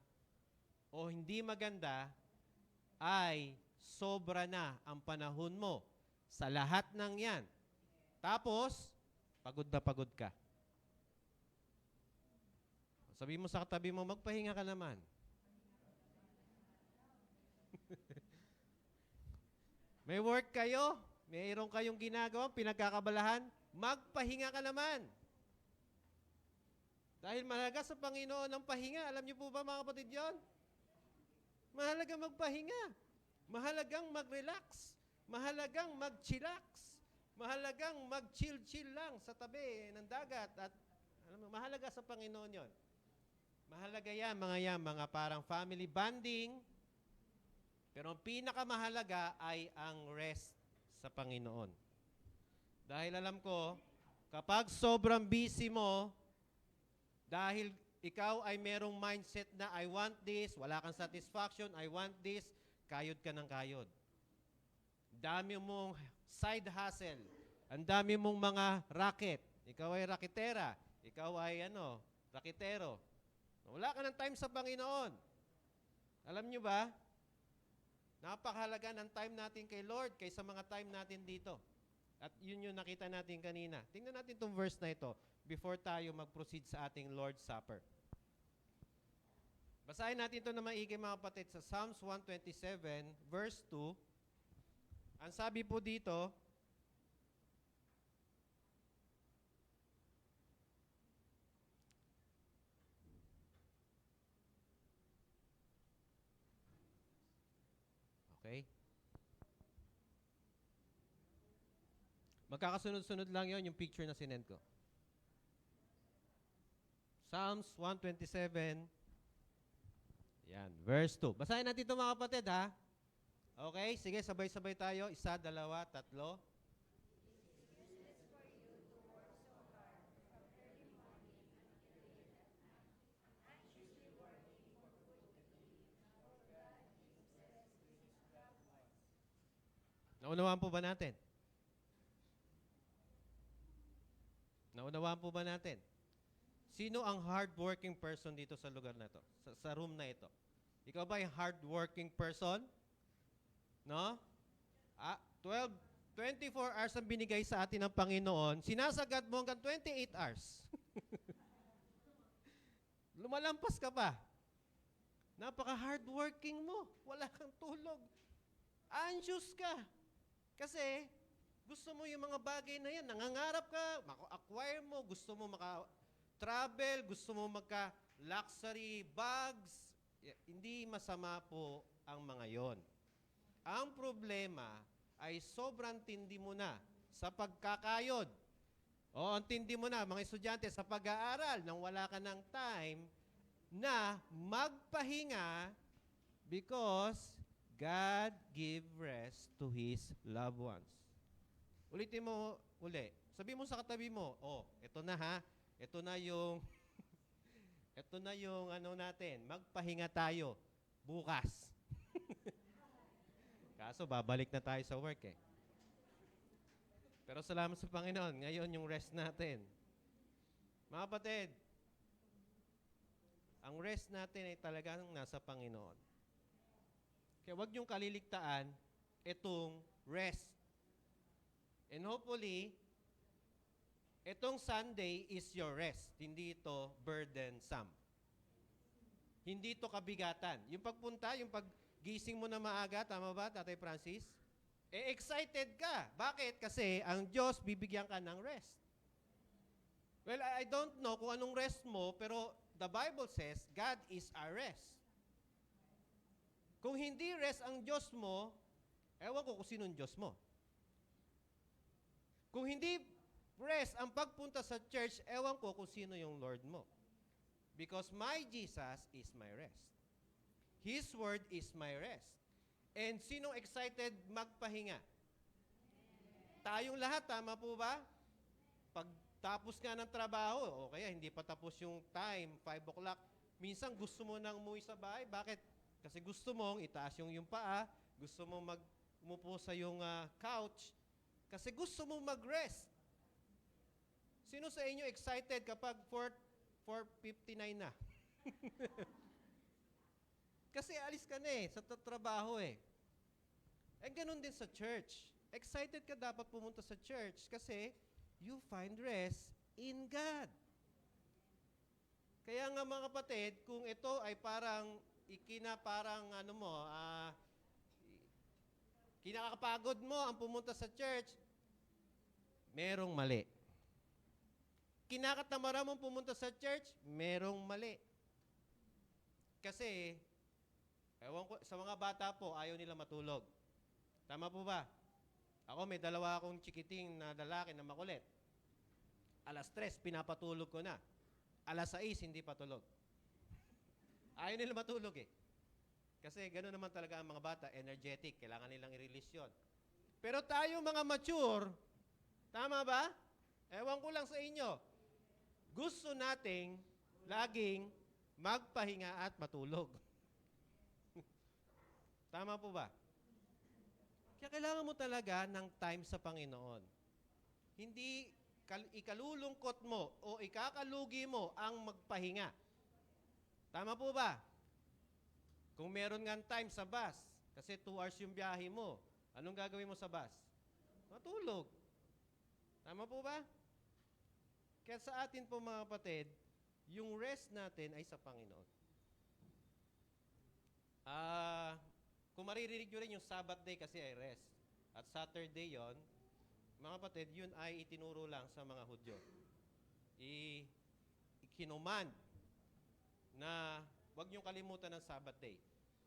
[SPEAKER 2] o hindi maganda ay sobra na ang panahon mo sa lahat ng yan. Tapos, pagod na pagod ka. Sabi mo sa katabi mo, magpahinga ka naman. May work kayo, mayroon kayong ginagawa, pinagkakabalahan, magpahinga ka naman. Dahil mahalaga sa Panginoon ang pahinga. Alam niyo po ba, mga kapatid, yun? Mahalaga magpahinga. Mahalagang mag-relax. Mahalagang mag-chillax. Mahalagang mag-chill-chill lang sa tabi ng dagat. At alam mo, mahalaga sa Panginoon yon. Mahalaga yan, mga parang family bonding. Pero ang pinakamahalaga ay ang rest sa Panginoon. Dahil alam ko, kapag sobrang busy mo, dahil ikaw ay merong mindset na I want this, wala kang satisfaction, I want this, kayod ka ng kayod. Dami mong side hustle, ang dami mong mga racket. Ikaw ay raketera, ikaw ay raketero. Wala ka ng time sa Panginoon. Alam nyo ba? Napakahalaga ng time natin kay Lord kaysa mga time natin dito. At yun yung nakita natin kanina. Tingnan natin itong verse na ito before tayo mag-proceed sa ating Lord's Supper. Basahin natin ito na maigi mga kapatid sa Psalms 127 verse 2. Ang sabi po dito, okay? Magkakasunod-sunod lang yon yung picture na sinend ko. Psalms 127, yan, verse 2. Basahin natin ito mga kapatid, ha? Okay, sige, sabay-sabay tayo. 1, 2, 3. Naunawaan po ba natin? Naunawaan po ba natin? Sino ang hardworking person dito sa lugar na ito? Sa room na ito? Ikaw ba yung hardworking person? No? 24 hours ang binigay sa atin ng Panginoon. Sinasagad mo hanggang 28 hours. Lumalampas ka pa. Napaka-hardworking mo. Wala kang tulog. Anxious ka. Kasi gusto mo yung mga bagay na yan. Nangangarap ka, maka-acquire mo, gusto mo maka-travel, gusto mo magka-luxury bags. Hindi masama po ang mga yon. Ang problema ay sobrang tindi mo na sa pagkakayod. O, ang tindi mo na, mga estudyante, sa pag-aaral nang wala ka ng time na magpahinga because God give rest to His loved ones. Ulitin mo uli. Sabi mo sa katabi mo, ito na ha, ito na yung, ito na yung natin, magpahinga tayo bukas. Kaso babalik na tayo sa work eh. Pero salamat sa Panginoon, ngayon yung rest natin. Mga kapatid, ang rest natin ay talagang nasa Panginoon. Kaya huwag niyong kaliligtaan itong rest. And hopefully, itong Sunday is your rest. Hindi ito burdensome. Hindi ito kabigatan. Yung pagpunta, yung paggising mo na maaga, tama ba, Tatay Francis? Excited ka. Bakit? Kasi ang Diyos bibigyan ka ng rest. Well, I don't know kung anong rest mo, pero the Bible says, God is our rest. Kung hindi rest ang Diyos mo, ewan ko kung sinong Diyos mo. Kung hindi rest ang pagpunta sa church, ewan ko kung sino yung Lord mo. Because my Jesus is my rest. His word is my rest. And sinong excited magpahinga? Tayong lahat, tama po ba? Pagtapos nga ng trabaho, o kaya hindi pa tapos yung time, 5 o'clock, minsan gusto mo nang umuwi sa bahay. Bakit? Kasi gusto mong itaas yung paa, gusto mong umupo sa yung couch, kasi gusto mong mag-rest. Sino sa inyo excited kapag 4:59 na? Kasi alis ka na sa trabaho eh. Ganun din sa church. Excited ka dapat pumunta sa church kasi you find rest in God. Kaya nga mga kapatid, kung ito ay parang kinakapagod mo ang pumunta sa church, merong mali. Kinakatamara mong pumunta sa church, merong mali. Kasi, Ewan ko, sa mga bata po, ayaw nila matulog. Tama po ba? Ako, may dalawa akong chikiting na lalaki na makulit. Alas 3, pinapatulog ko na. Alas 6, hindi pa tulog. Ayaw nila matulog eh. Kasi gano'n naman talaga ang mga bata, energetic. Kailangan nilang i-release yun. Pero tayo mga mature, tama ba? Ewan ko lang sa inyo. Gusto nating laging magpahinga at matulog. Tama po ba? Kaya kailangan mo talaga ng time sa Panginoon. Hindi ikalulungkot mo o ikakalugi mo ang magpahinga. Tama po ba? Kung meron nga time sa bus, kasi 2 hours yung biyahe mo, anong gagawin mo sa bus? Matulog. Tama po ba? Kaya sa atin po mga kapatid, yung rest natin ay sa Panginoon. Kung maririnig nyo rin yung Sabbath day kasi ay rest. At Saturday yon, mga kapatid, yun ay itinuro lang sa mga Hudyo. Ikinuman na huwag niyong kalimutan ng Sabbath day.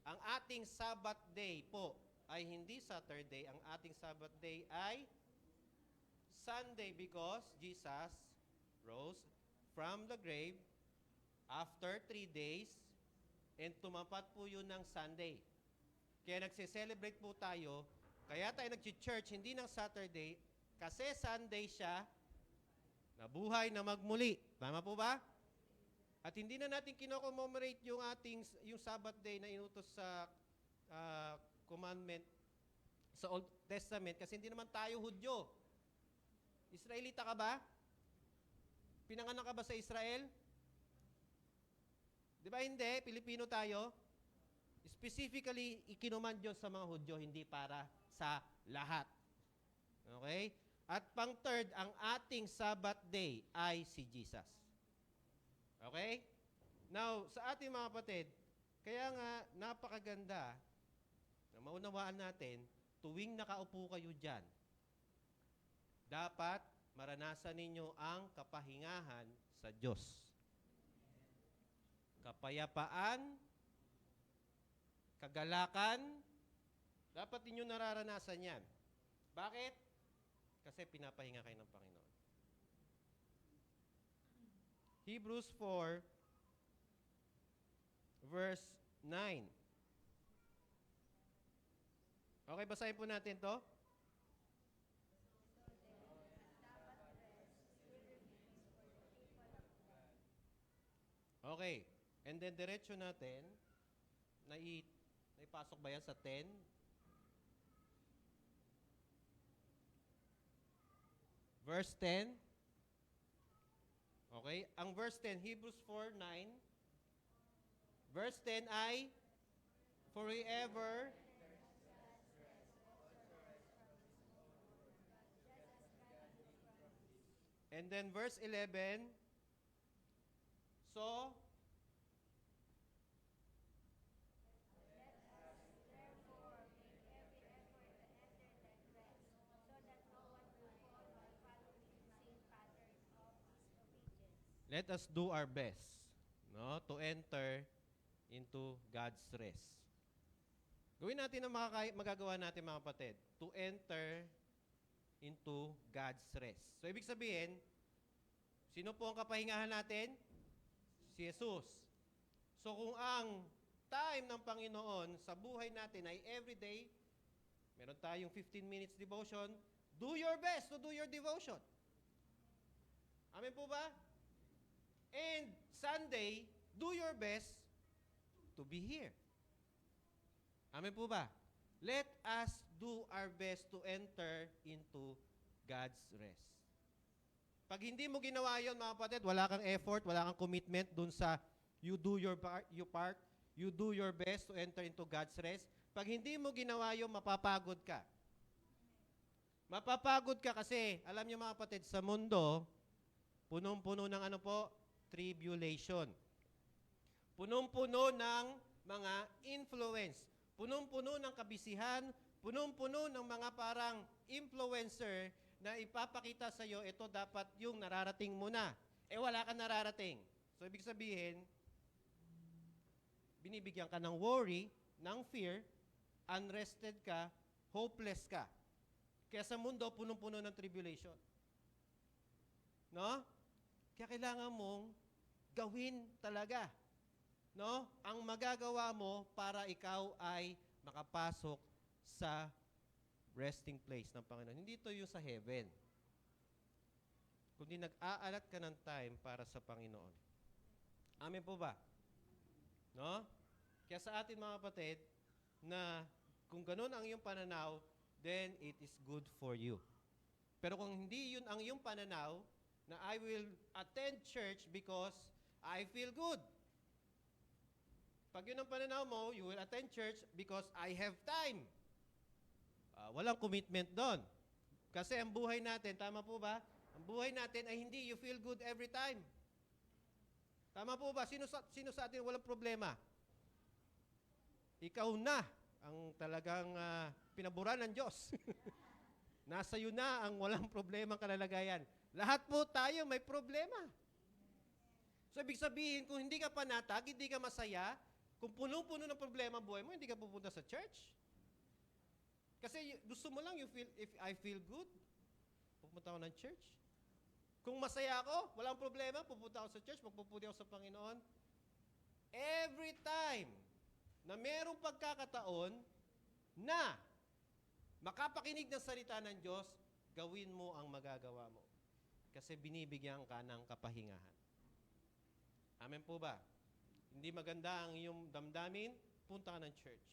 [SPEAKER 2] Ang ating Sabbath day po ay hindi Saturday. Ang ating Sabbath day ay Sunday because Jesus rose from the grave after 3 days and tumapat po yun ng Sunday. Kaya nagse-celebrate po tayo, kaya tayo nag-church hindi ng Saturday kasi Sunday siya nabuhay na magmuli. Tama po ba? At hindi na natin kino-commemorate yung Sabbath day na inutos sa commandment sa Old Testament kasi hindi naman tayo Hudyo. Israelita ka ba? Pinanganak ka ba sa Israel? Di ba hindi? Pilipino tayo. Specifically, ikinuman Diyos sa mga Hudyo, hindi para sa lahat. Okay? At pang-third, ang ating Sabbath day ay si Jesus. Okay? Now, sa ating mga kapatid, kaya nga napakaganda na maunawaan natin, tuwing nakaupo kayo dyan, dapat maranasan ninyo ang kapahingahan sa Diyos. Kapayapaan, kagalakan, dapat ninyo nararanasan yan. Bakit? Kasi pinapahinga kayo ng Panginoon. Hebrews 4, verse 9. Okay, basahin po natin to. Okay. And then, diretso natin, naipasok ba yan sa 10? Verse 10. Okay? Ang verse 10, Hebrews 4:9. Verse 10 ay, forever. And then verse 11, so, let us do our best, no, to enter into God's rest. Gawin natin ang magagawa natin mga kapatid, to enter into God's rest. So, ibig sabihin, sino po ang kapahingahan natin? Si Jesus. So, kung ang time ng Panginoon sa buhay natin ay everyday, meron tayong 15 minutes devotion, do your best to do your devotion. Amen po ba? And Sunday, do your best to be here. Amen po ba? Let us do our best to enter into God's rest. Pag hindi mo ginawa yon, mga kapatid, wala kang effort, wala kang commitment dun sa you do your part, you do your best to enter into God's rest. Pag hindi mo ginawa yon, mapapagod ka. Mapapagod ka kasi, alam niyo mga kapatid, sa mundo, punong-puno ng ano po? Tribulation. Punong-puno ng mga influence. Punong-puno ng kabisihan. Punong-puno ng mga parang influencer na ipapakita sa iyo, ito dapat yung nararating mo na. Wala ka nararating. So, ibig sabihin, binibigyan ka ng worry ng fear, unrested ka, hopeless ka. Kaya sa mundo, punong-puno ng tribulation. No? Kaya kailangan mong gawin talaga. No? Ang magagawa mo para ikaw ay makapasok sa resting place ng Panginoon. Hindi ito yung sa heaven. Kundi nag-aalat ka ng time para sa Panginoon. Amen po ba? No? Kaya sa atin mga kapatid, na kung ganun ang iyong pananaw, then it is good for you. Pero kung hindi yun ang iyong pananaw, na I will attend church because I feel good. Pag yun ang pananaw mo, you will attend church because I have time. Walang commitment doon. Kasi ang buhay natin, tama po ba? Ang buhay natin ay hindi you feel good every time. Tama po ba? Sino sa atin walang problema? Ikaw na ang talagang pinaboran ng Diyos. Nasa iyo na ang walang problema kalalagayan. Lahat po tayo may problema. So, ibig sabihin, kung hindi ka panatag, hindi ka masaya, kung punong-puno ng problema ang buhay mo, hindi ka pupunta sa church. Kasi gusto mo lang, if I feel good, pupunta ako ng church. Kung masaya ako, walang problema, pupunta ako sa church, magpuputi ako sa Panginoon. Every time na merong pagkakataon na makapakinig ng salita ng Diyos, gawin mo ang magagawa mo. Kasi binibigyan ka ng kapahingahan. Amen po ba? Hindi maganda ang iyong damdamin, punta ka ng church.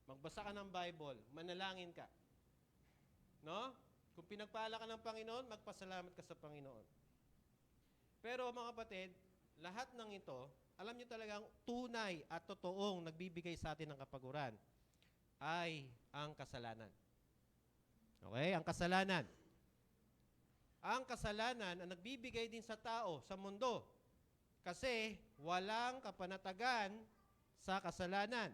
[SPEAKER 2] Magbasa ka ng Bible, manalangin ka. No? Kung pinagpala ka ng Panginoon, magpasalamat ka sa Panginoon. Pero mga kapatid, lahat ng ito, alam niyo talagang tunay at totoong nagbibigay sa atin ng kapaguran ay ang kasalanan. Okay? Ang kasalanan. Ang kasalanan ang nagbibigay din sa tao, sa mundo. Kasi walang kapanatagan sa kasalanan.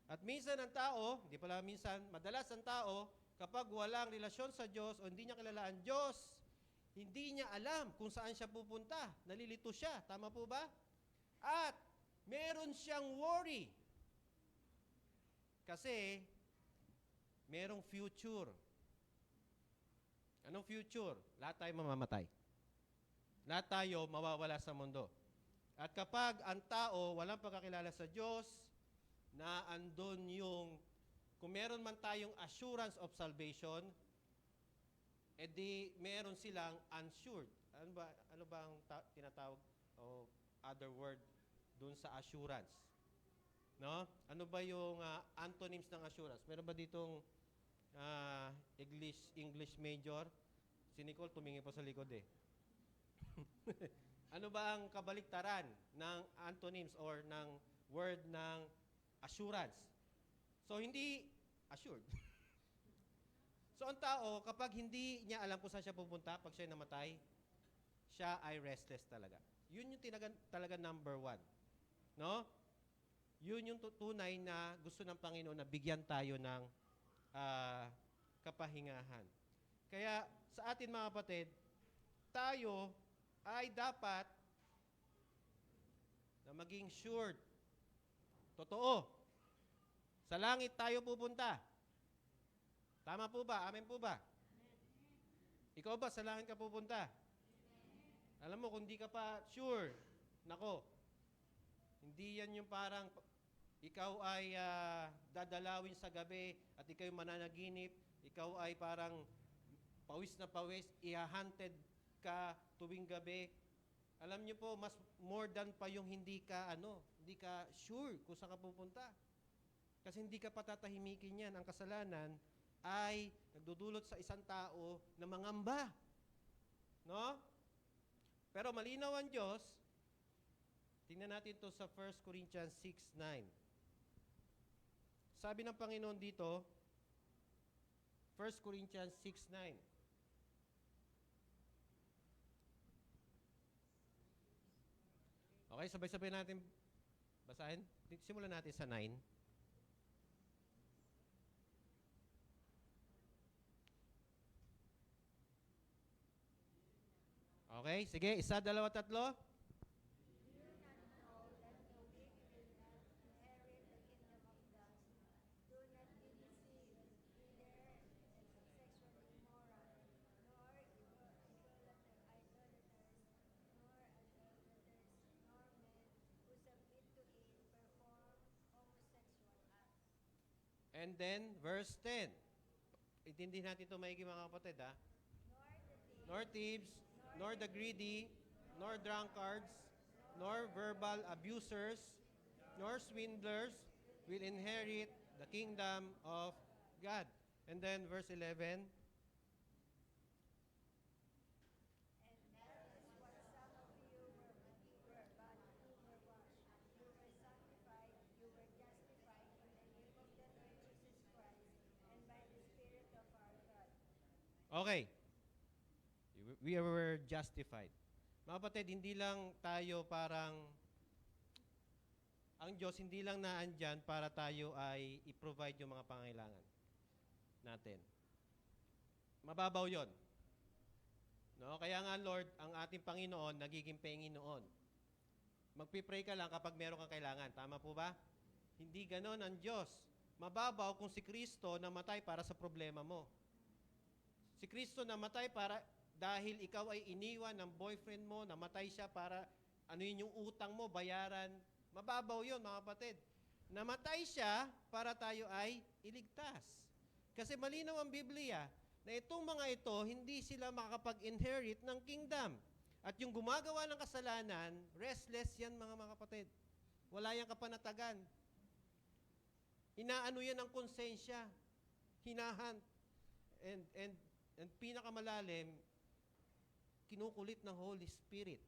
[SPEAKER 2] At minsan ang tao, hindi pala minsan, madalas ang tao, kapag walang relasyon sa Diyos o hindi niya kilala ang Diyos, hindi niya alam kung saan siya pupunta. Nalilito siya. Tama po ba? At meron siyang worry. Kasi merong future. Anong future? Lahat tayo mamamatay. Lahat tayo mawawala sa mundo. At kapag ang tao walang pagkakilala sa Diyos, na andun yung, kung meron man tayong assurance of salvation, edi meron silang unsure. Ano ba ang tinatawag o other word dun sa assurance? No? Ano ba yung antonyms ng assurance? Meron ba ditong English major? Si Nicole tumingin pa sa likod eh. Ano ba ang kabaliktaran ng antonyms or ng word ng assurance? So, hindi assured. So, ang tao, kapag hindi niya alam kung saan siya pupunta, pag siya namatay, siya ay restless talaga. Yun yung talaga number one. No? Yun yung tunay na gusto ng Panginoon na bigyan tayo ng kapahingahan. Kaya, sa atin mga kapatid, tayo ay dapat na maging sure. Totoo. Sa langit tayo pupunta. Tama po ba? Amen po ba? Ikaw ba sa langit ka pupunta? Alam mo, kung di ka pa sure, nako, hindi yan yung parang ikaw ay dadalawin sa gabi at ikaw ay mananaginip, ikaw ay parang pawis na pawis, i-hunted ka tuwing gabi. Alam niyo po, mas more than pa yung hindi ka sure kung saan ka pupunta. Kasi hindi ka patatahimikin yan. Ang kasalanan ay nagdudulot sa isang tao na mangamba. No? Pero malinaw ang Diyos. Tingnan natin to sa 1 Corinthians 6:9. Sabi ng Panginoon dito, 1 Corinthians 6:9. Okay, sabay-sabay natin basahin. Simulan natin sa 9. Okay, sige. 1, 2, 3. And then, verse 10. Intindihin natin ito maigi mga kapatid, ha? Nor thieves, nor the greedy, nor drunkards, nor verbal abusers, nor swindlers will inherit the kingdom of God. And then, verse 11. Okay. We were justified. Mga kapatid, hindi lang tayo parang, ang Diyos hindi lang naandyan para tayo ay i-provide yung mga pangailangan natin. Mababaw yon. No? Kaya nga, Lord, ang ating Panginoon, nagiging Panginoon. Magpipray ka lang kapag meron kang kailangan. Tama po ba? Hindi ganon ang Diyos. Mababaw kung si Kristo namatay para sa problema mo. Si Kristo namatay para dahil ikaw ay iniwan ng boyfriend mo, namatay siya para ano yun yung utang mo, bayaran. Mababaw yun, mga kapatid. Namatay siya para tayo ay iligtas. Kasi malinaw ang Biblia na itong mga ito, hindi sila makakapag-inherit ng kingdom. At yung gumagawa ng kasalanan, restless yan, mga kapatid. Wala yang kapanatagan. Inaano yan ang konsensya. Hinahan. And pinakamalalim, kinukulit ng Holy Spirit.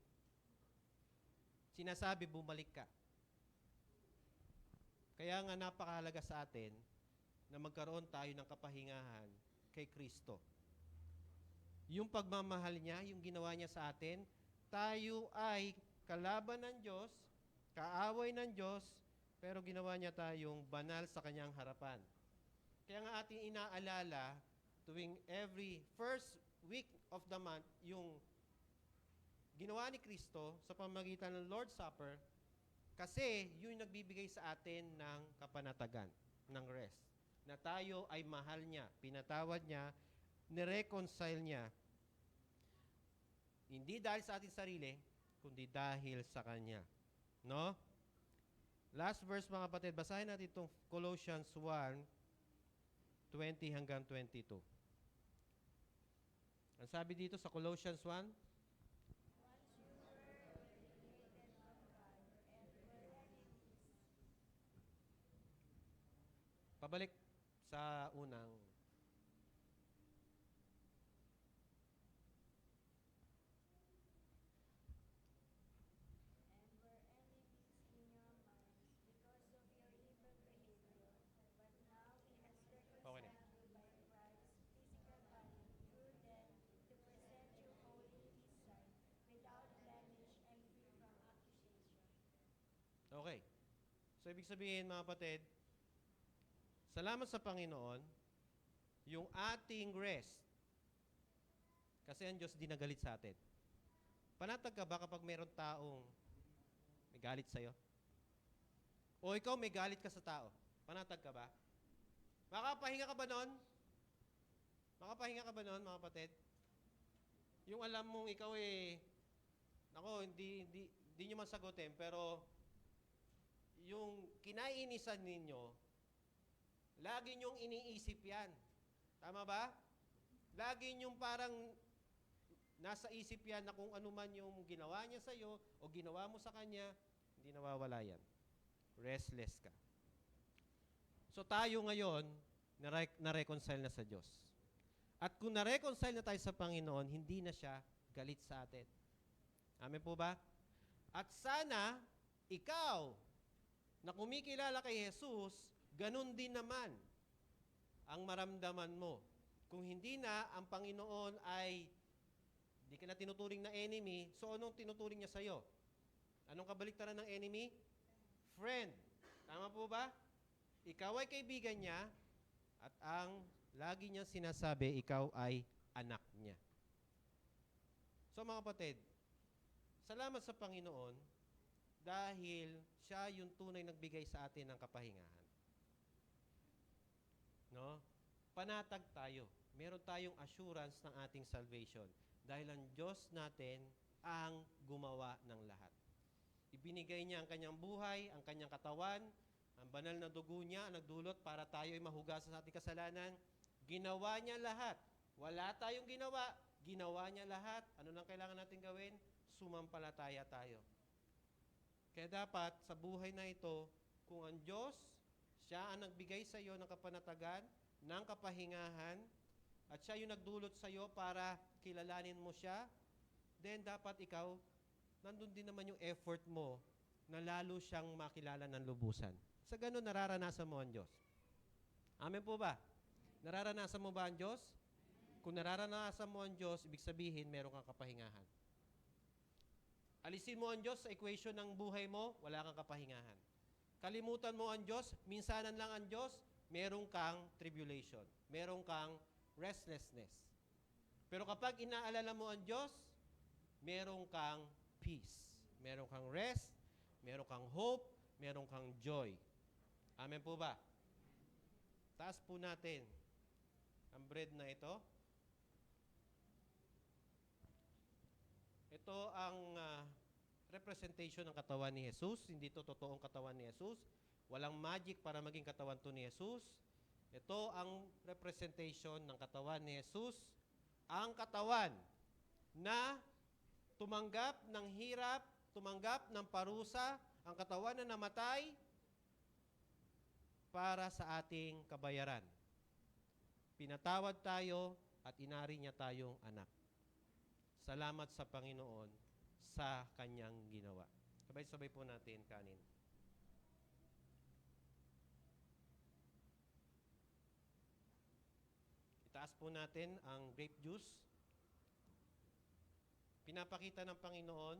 [SPEAKER 2] Sinasabi, bumalik ka. Kaya nga napakahalaga sa atin na magkaroon tayo ng kapahingahan kay Kristo. Yung pagmamahal niya, yung ginawa niya sa atin, tayo ay kalaban ng Diyos, kaaway ng Diyos, pero ginawa niya tayong banal sa kanyang harapan. Kaya nga ating inaalala, tuwing every first week of the month, yung ginawa ni Kristo sa pamamagitan ng Lord's Supper, kasi yun yung nagbibigay sa atin ng kapanatagan, ng rest. Na tayo ay mahal niya, pinatawad niya, nireconcile niya. Hindi dahil sa ating sarili, kundi dahil sa Kanya. No? Last verse mga kapatid, basahin natin itong Colossians 1:20 hanggang 22. Ang sabi dito sa Colossians 1, pabalik sa unang. Okay na. Okay. So, ibig sabihin, mga kapatid, salamat sa Panginoon, yung ating rest, kasi ang Diyos di nagalit sa atin. Panatag ka ba kapag mayroong taong may galit sa'yo? O ikaw may galit ka sa tao? Panatag ka ba? Makapahinga ka ba nun? Makapahinga ka ba nun, mga kapatid? Yung alam mong ikaw nako, hindi nyo man sagutin, pero yung kinainisan ninyo, lagi nyong iniisip yan. Tama ba? Lagi nyong parang nasa isip yan na kung ano man yung ginawa niya sa'yo o ginawa mo sa kanya, hindi nawawala yan. Restless ka. So tayo ngayon, na-reconcile na sa Diyos. At kung na-reconcile na tayo sa Panginoon, hindi na siya galit sa atin. Amen po ba? At sana, ikaw, na kumikilala kay Jesus, ganun din naman ang maramdaman mo. Kung hindi na, ang Panginoon ay di ka na tinuturing na enemy, so anong tinuturing niya sa'yo? Anong kabaliktaran ng enemy? Friend. Tama po ba? Ikaw ay kaibigan niya, at ang lagi niyang sinasabi, ikaw ay anak niya. So mga kapatid, salamat sa Panginoon dahil siya yung tunay nagbigay sa atin ng kapahingahan. No? Panatag tayo. Meron tayong assurance ng ating salvation dahil ang Diyos natin ang gumawa ng lahat. Ibinigay niya ang kanyang buhay, ang kanyang katawan, ang banal na dugo niya ang nagdulot para tayo ay mahugasan sa ating kasalanan. Ginawa niya lahat. Wala tayong ginawa. Ginawa niya lahat. Ano lang kailangan natin gawin? Sumampalataya tayo. Kaya dapat sa buhay na ito, kung ang Diyos, siya ang nagbigay sa iyo ng kapanatagan, ng kapahingahan, at siya yung nagdulot sa iyo para kilalanin mo siya, then dapat ikaw, nandun din naman yung effort mo na lalo siyang makilala ng lubusan. Sa ganun, nararanasan mo ang Diyos. Amen po ba? Nararanasan mo ba ang Diyos? Kung nararanasan mo ang Diyos, ibig sabihin, meron kang kapahingahan. Alisin mo ang Diyos sa equation ng buhay mo, wala kang kapahingahan. Kalimutan mo ang Diyos, minsanan lang ang Diyos, meron kang tribulation. Meron kang restlessness. Pero kapag inaalala mo ang Diyos, meron kang peace. Meron kang rest, meron kang hope, meron kang joy. Amen po ba? Taas po natin ang bread na ito. Ito ang representation ng katawan ni Jesus. Hindi ito totoong katawan ni Jesus. Walang magic para maging katawan to ni Jesus. Ito ang representation ng katawan ni Jesus. Ang katawan na tumanggap ng hirap, tumanggap ng parusa, ang katawan na namatay para sa ating kabayaran. Pinatawad tayo at inari niya tayong anak. Salamat sa Panginoon sa kanyang ginawa. Sabay-sabay po natin kanin. Itaas po natin ang grape juice. Pinapakita ng Panginoon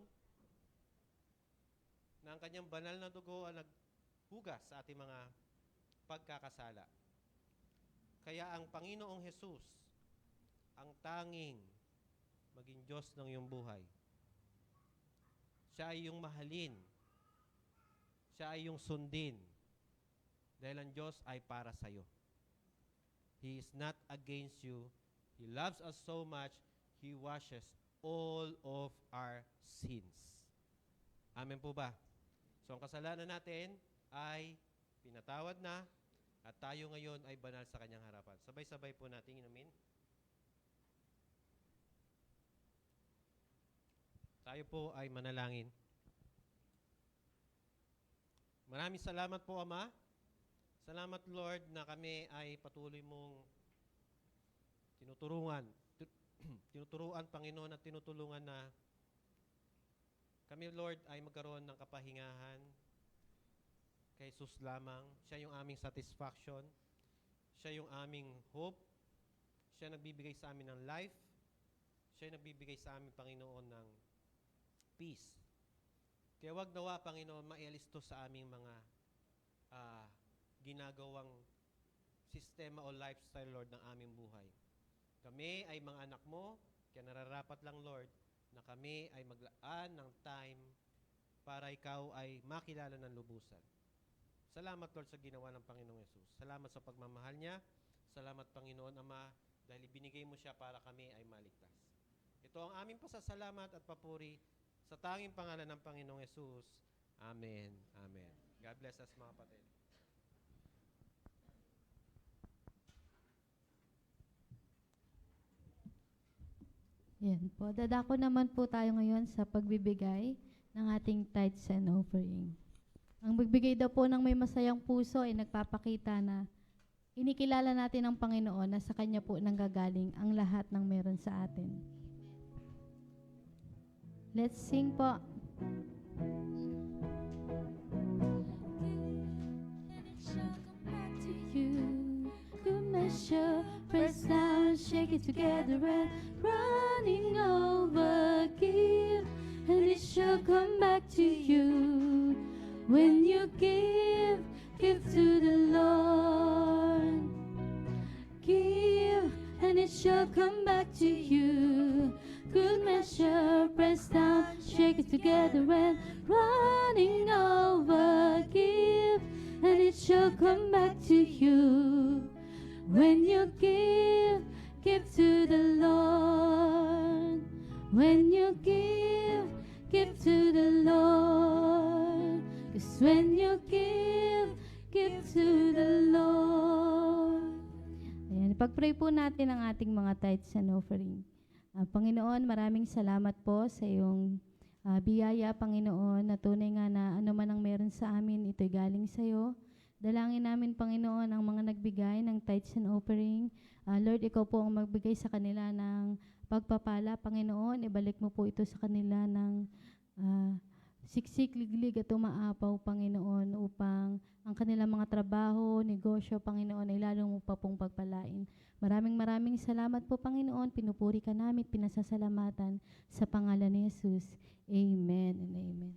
[SPEAKER 2] na ang kanyang banal na dugo ang naghugas sa ating mga pagkakasala. Kaya ang Panginoong Jesus, ang tanging maging Diyos ng iyong buhay. Siya ay iyong mahalin. Siya ay iyong sundin. Dahil ang Diyos ay para sa iyo. He is not against you. He loves us so much, He washes all of our sins. Amen po ba? So ang kasalanan natin ay pinatawad na at tayo ngayon ay banal sa kanyang harapan. Sabay-sabay po natin inumin. Tayo po ay manalangin. Maraming salamat po, Ama. Salamat, Lord, na kami ay patuloy mong tinuturuan, Panginoon, at tinutulungan na kami, Lord, ay magkaroon ng kapahingahan kay Jesus lamang. Siya yung aming satisfaction. Siya yung aming hope. Siya nagbibigay sa amin ng life. Siya nagbibigay sa amin, Panginoon, ng peace. Kaya wag nawa, Panginoon, maialis to sa aming mga ginagawang sistema o lifestyle, Lord, ng aming buhay. Kami ay mga anak mo, kaya nararapat lang, Lord, na kami ay maglaan ng time para ikaw ay makilala ng lubusan. Salamat, Lord, sa ginawa ng Panginoong Yesus. Salamat sa pagmamahal niya. Salamat, Panginoon, Ama, dahil ibinigay mo siya para kami ay maligtas. Ito ang aming pasasalamat at papuri sa tanging pangalan ng Panginoong Yesus. Amen. Amen. God bless us, mga kapatid.
[SPEAKER 3] Yan po. Dadako naman po tayo ngayon sa pagbibigay ng ating tithes and offering. Ang magbigay daw po ng may masayang puso ay nagpapakita na inikilala natin ang Panginoon na sa Kanya po nanggagaling ang lahat ng meron sa atin. Let's sing po. Good measure, press down, shake it together and running over, give, and it shall come back to you. When you give, give to the Lord. Give, and it shall come back to you. Good measure, press down, shake it together and running over, give, and it shall come back to you. When you give, give to the Lord. When you give to the Lord. 'Cause when you give ipray po natin ang ating mga tithes and offering. Panginoon, maraming salamat po sa iyong biyaya, Panginoon, na tunay nga na ano man ang meron sa amin, ito'y galing sa iyo. Dalangin namin, Panginoon, ang mga nagbigay ng tithes and offering. Lord, ikaw po ang magbigay sa kanila ng pagpapala. Panginoon, ibalik mo po ito sa kanila ng siksik, liglig at umaapaw, Panginoon, upang ang kanilang mga trabaho, negosyo, Panginoon, ay lalo mo pa pong pagpalain. Maraming salamat po, Panginoon. Pinupuri ka namin, pinasasalamatan sa pangalan ni Jesus. Amen and amen.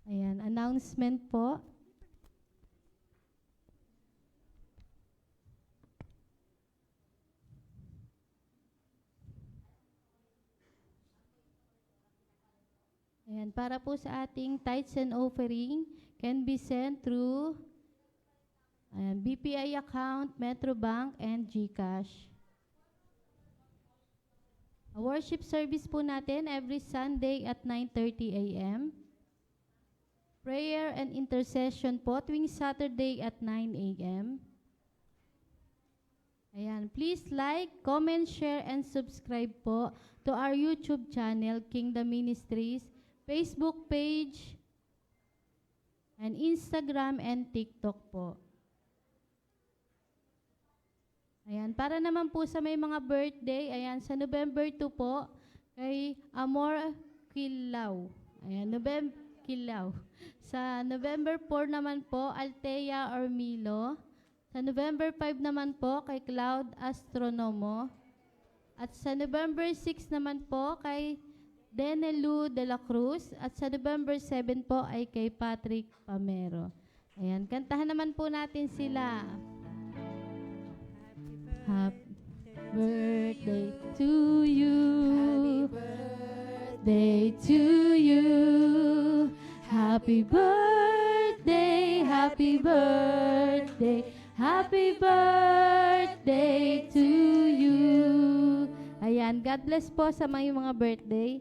[SPEAKER 3] Ayan, announcement po. Ayan, para po sa ating tithes and offering can be sent through BPI account, Metrobank, and GCash. A worship service po natin every Sunday at 9:30 a.m. Prayer and intercession po tuwing Saturday at 9 a.m. Ayan, please like, comment, share, and subscribe po to our YouTube channel, Kingdom Ministries, Facebook page, and Instagram and TikTok po. Ayan, para naman po sa may mga birthday, ayan, sa November 2 po, kay Amor Kilaw. Ayan, Kilaw. Sa November 4 naman po, Altea Ormilo. Sa November 5 naman po, kay Cloud Astronomo. At sa November 6 naman po, kay Denelu de la Cruz. At sa November 7 po ay kay Patrick Pamero. Ayan, kantahan naman po natin sila. Happy birthday to you. Happy birthday to you. Happy birthday, happy birthday, happy birthday to you. Ayan, God bless po sa mga birthday.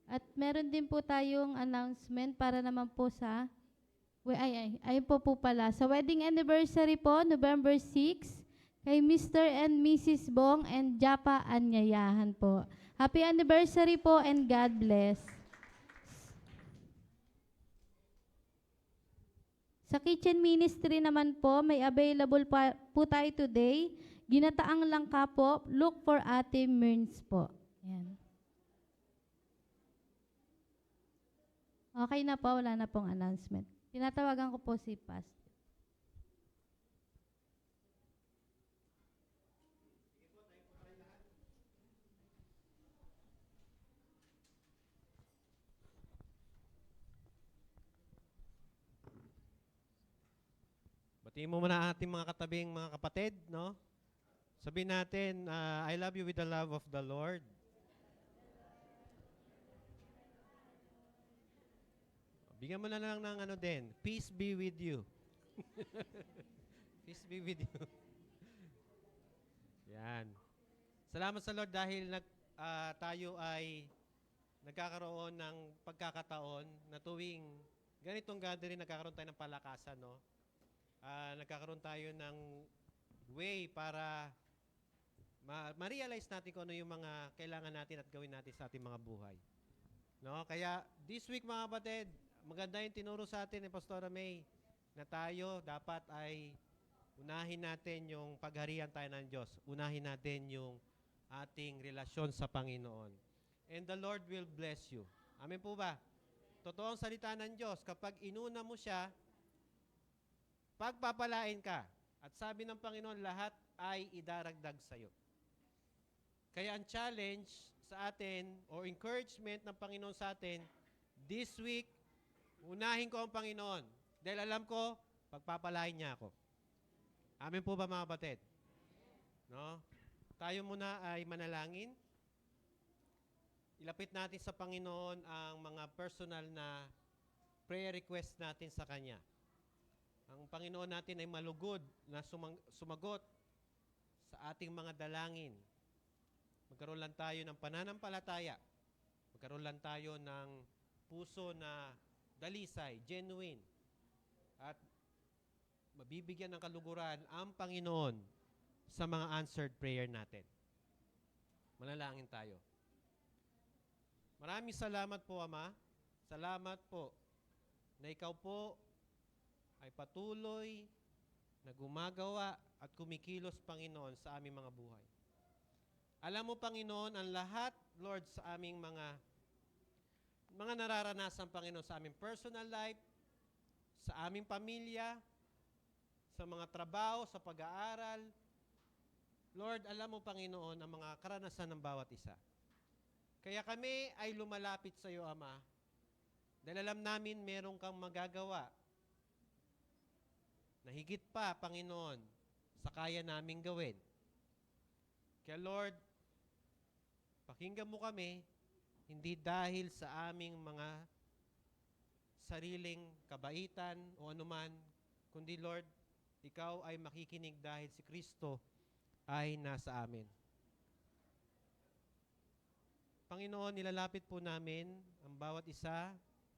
[SPEAKER 3] At meron din po tayong announcement para naman po sa ayun po pala. Sa wedding anniversary po, November 6, kay Mr. and Mrs. Bong and Japa Anyayahan po. Happy anniversary po and God bless. Sa kitchen ministry naman po, may available po tayo today. Ginataang langka po, look for Ate Myrns po. Yan. Okay na po, wala na pong announcement. Tinatawagan ko po si Pastor.
[SPEAKER 2] Batiin mo muna ating mga katabing mga kapatid, no? Sabihin natin, I love you with the love of the Lord. Bigyan mo na lang ng ano din, peace be with you. Peace be with you. Yan. Salamat sa Lord dahil tayo ay nagkakaroon ng pagkakataon na tuwing ganitong gathering, nagkakaroon tayo ng palakasan, no? Nagkakaroon tayo ng way para ma-realize natin kung ano yung mga kailangan natin at gawin natin sa ating mga buhay. No? Kaya this week mga kapatid, maganda yung tinuro sa atin ni Pastora May na tayo dapat ay unahin natin yung pagharian tayo ng Diyos. Unahin natin yung ating relasyon sa Panginoon. And the Lord will bless you. Amen po ba? Totoo ang salita ng Diyos. Kapag inuna mo siya, pagpapalain ka. At sabi ng Panginoon, lahat ay idaragdag sa iyo. Kaya ang challenge sa atin, o encouragement ng Panginoon sa atin, this week, unahin ko ang Panginoon. Dahil alam ko, pagpapalain niya ako. Amen po ba mga kapatid? No? Tayo muna ay manalangin. Ilapit natin sa Panginoon ang mga personal na prayer request natin sa Kanya. Ang Panginoon natin ay malugod na sumagot sa ating mga dalangin. Magkaroon lang tayo ng pananampalataya. Magkaroon lang tayo ng puso na dalisay, genuine. At mabibigyan ng kaluguran ang Panginoon sa mga answered prayer natin. Manalangin tayo. Maraming salamat po, Ama. Salamat po na ikaw po ay patuloy na gumagawa at kumikilos, Panginoon, sa aming mga buhay. Alam mo, Panginoon, ang lahat, Lord, sa aming mga nararanasan, Panginoon, sa aming personal life, sa aming pamilya, sa mga trabaho, sa pag-aaral. Lord, alam mo, Panginoon, ang mga karanasan ng bawat isa. Kaya kami ay lumalapit sa iyo, Ama, dahil alam namin meron kang magagawa na higit pa, Panginoon, sa kaya naming gawin. Kaya Lord, pakinggan mo kami, hindi dahil sa aming mga sariling kabaitan o anuman, kundi Lord, ikaw ay makikinig dahil si Kristo ay nasa amin. Panginoon, nilalapit po namin ang bawat isa,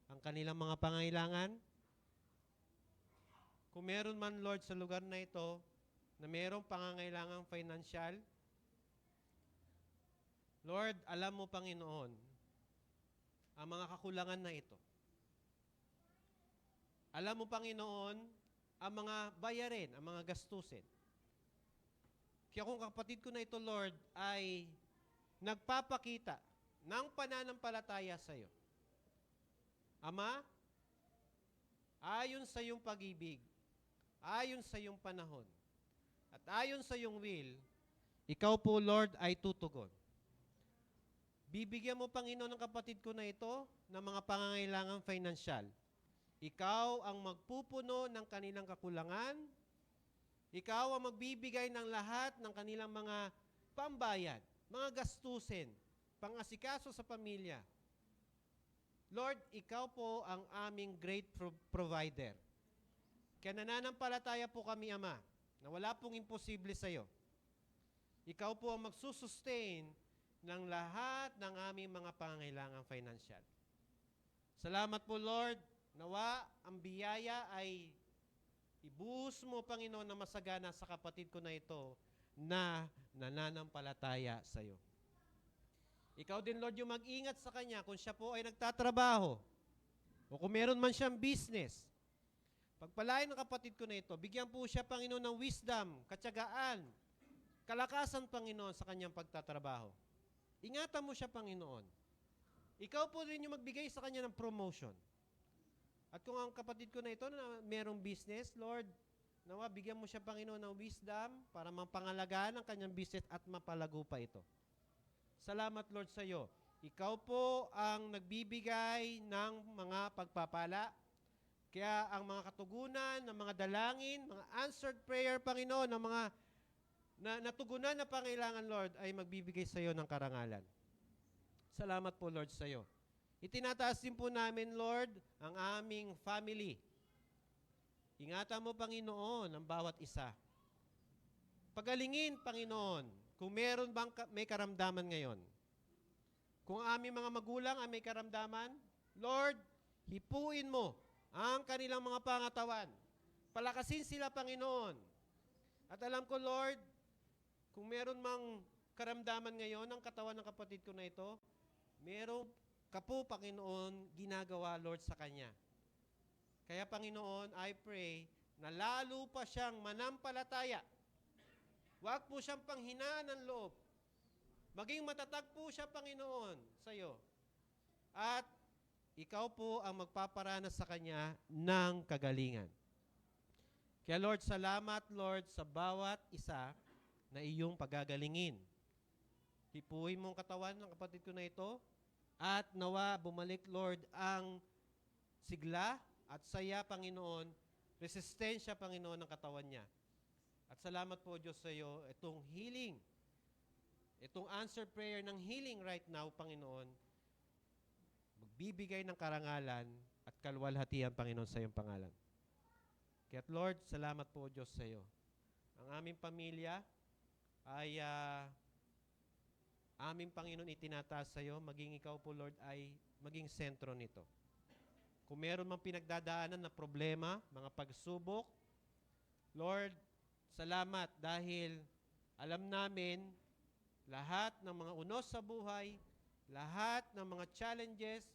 [SPEAKER 2] ang kanilang mga pangailangan. Kung meron man, Lord, sa lugar na ito, na mayroong pangangailangang financial, Lord, alam mo, Panginoon, ang mga kakulangan na ito. Alam mo, Panginoon, ang mga bayarin, ang mga gastusin. Kaya kung kapatid ko na ito, Lord, ay nagpapakita ng pananampalataya sa iyo. Ama, ayon sa iyong pag-ibig, ayon sa iyong panahon, at ayon sa iyong will, ikaw po, Lord, ay tutugon. Bibigyan mo, Panginoon, ng kapatid ko na ito ng mga pangangailangang financial. Ikaw ang magpupuno ng kanilang kakulangan. Ikaw ang magbibigay ng lahat ng kanilang mga pambayad, mga gastusin, pangasikaso sa pamilya. Lord, ikaw po ang aming great provider. Kaya nananampalataya po kami, Ama, na wala pong imposible sa iyo. Ikaw po ang magsusustain ng lahat ng aming mga pangangailangang financial. Salamat po, Lord. Nawa ang biyaya ay ibuhos mo, Panginoon, na masagana sa kapatid ko na ito na nananampalataya sa iyo. Ikaw din, Lord, yung mag-ingat sa kanya kung siya po ay nagtatrabaho o kung meron man siyang business. Pagpalain ng kapatid ko na ito, bigyan po siya, Panginoon, ng wisdom, katyagaan, kalakasan, Panginoon, sa kanyang pagtatrabaho. Ingatan mo siya, Panginoon. Ikaw po rin yung magbigay sa kanya ng promotion. At kung ang kapatid ko na ito na merong business, Lord, nawa bigyan mo siya, Panginoon, ng wisdom para mapangalagaan ang kanyang business at mapalago pa ito. Salamat, Lord, sa iyo. Ikaw po ang nagbibigay ng mga pagpapala. Kaya ang mga katugunan, ng mga dalangin, mga answered prayer, Panginoon, ng mga natugunan na pangailangan, Lord, ay magbibigay sa iyo ng karangalan. Salamat po, Lord, sa iyo. Itinataas din po namin, Lord, ang aming family. Ingatan mo, Panginoon, ang bawat isa. Pagalingin, Panginoon, kung meron bang may karamdaman ngayon. Kung aming mga magulang ay may karamdaman, Lord, hipuin mo ang kanilang mga pangatawan. Palakasin sila, Panginoon. At alam ko, Lord, kung meron mang karamdaman ngayon ng katawan ng kapatid ko na ito, meron ka po, Panginoon, ginagawa, Lord, sa kanya. Kaya, Panginoon, I pray na lalo pa siyang manampalataya. Huwag po siyang panghinaan ng loob. Maging matatag po siya, Panginoon, sa iyo. At ikaw po ang magpaparanas sa kanya ng kagalingan. Kaya, Lord, salamat, Lord, sa bawat isa na iyong pagagalingin. Hipuin mo ang katawan ng kapatid ko na ito. At nawa, bumalik, Lord, ang sigla at saya, Panginoon, resistensya, Panginoon, ng katawan niya. At salamat po, Diyos, sa iyo, itong healing, itong answer prayer ng healing right now, Panginoon, magbibigay ng karangalan at kalwalhatian, Panginoon, sa iyong pangalan. Kaya, Lord, salamat po, Diyos, sa iyo. Ang aming pamilya ay aming Panginoon itinataas sa iyo, maging ikaw po, Lord, ay maging sentro nito. Kung meron mang pinagdadaanan na problema, mga pagsubok, Lord, salamat dahil Alam namin, lahat ng mga unos sa buhay, lahat ng mga challenges,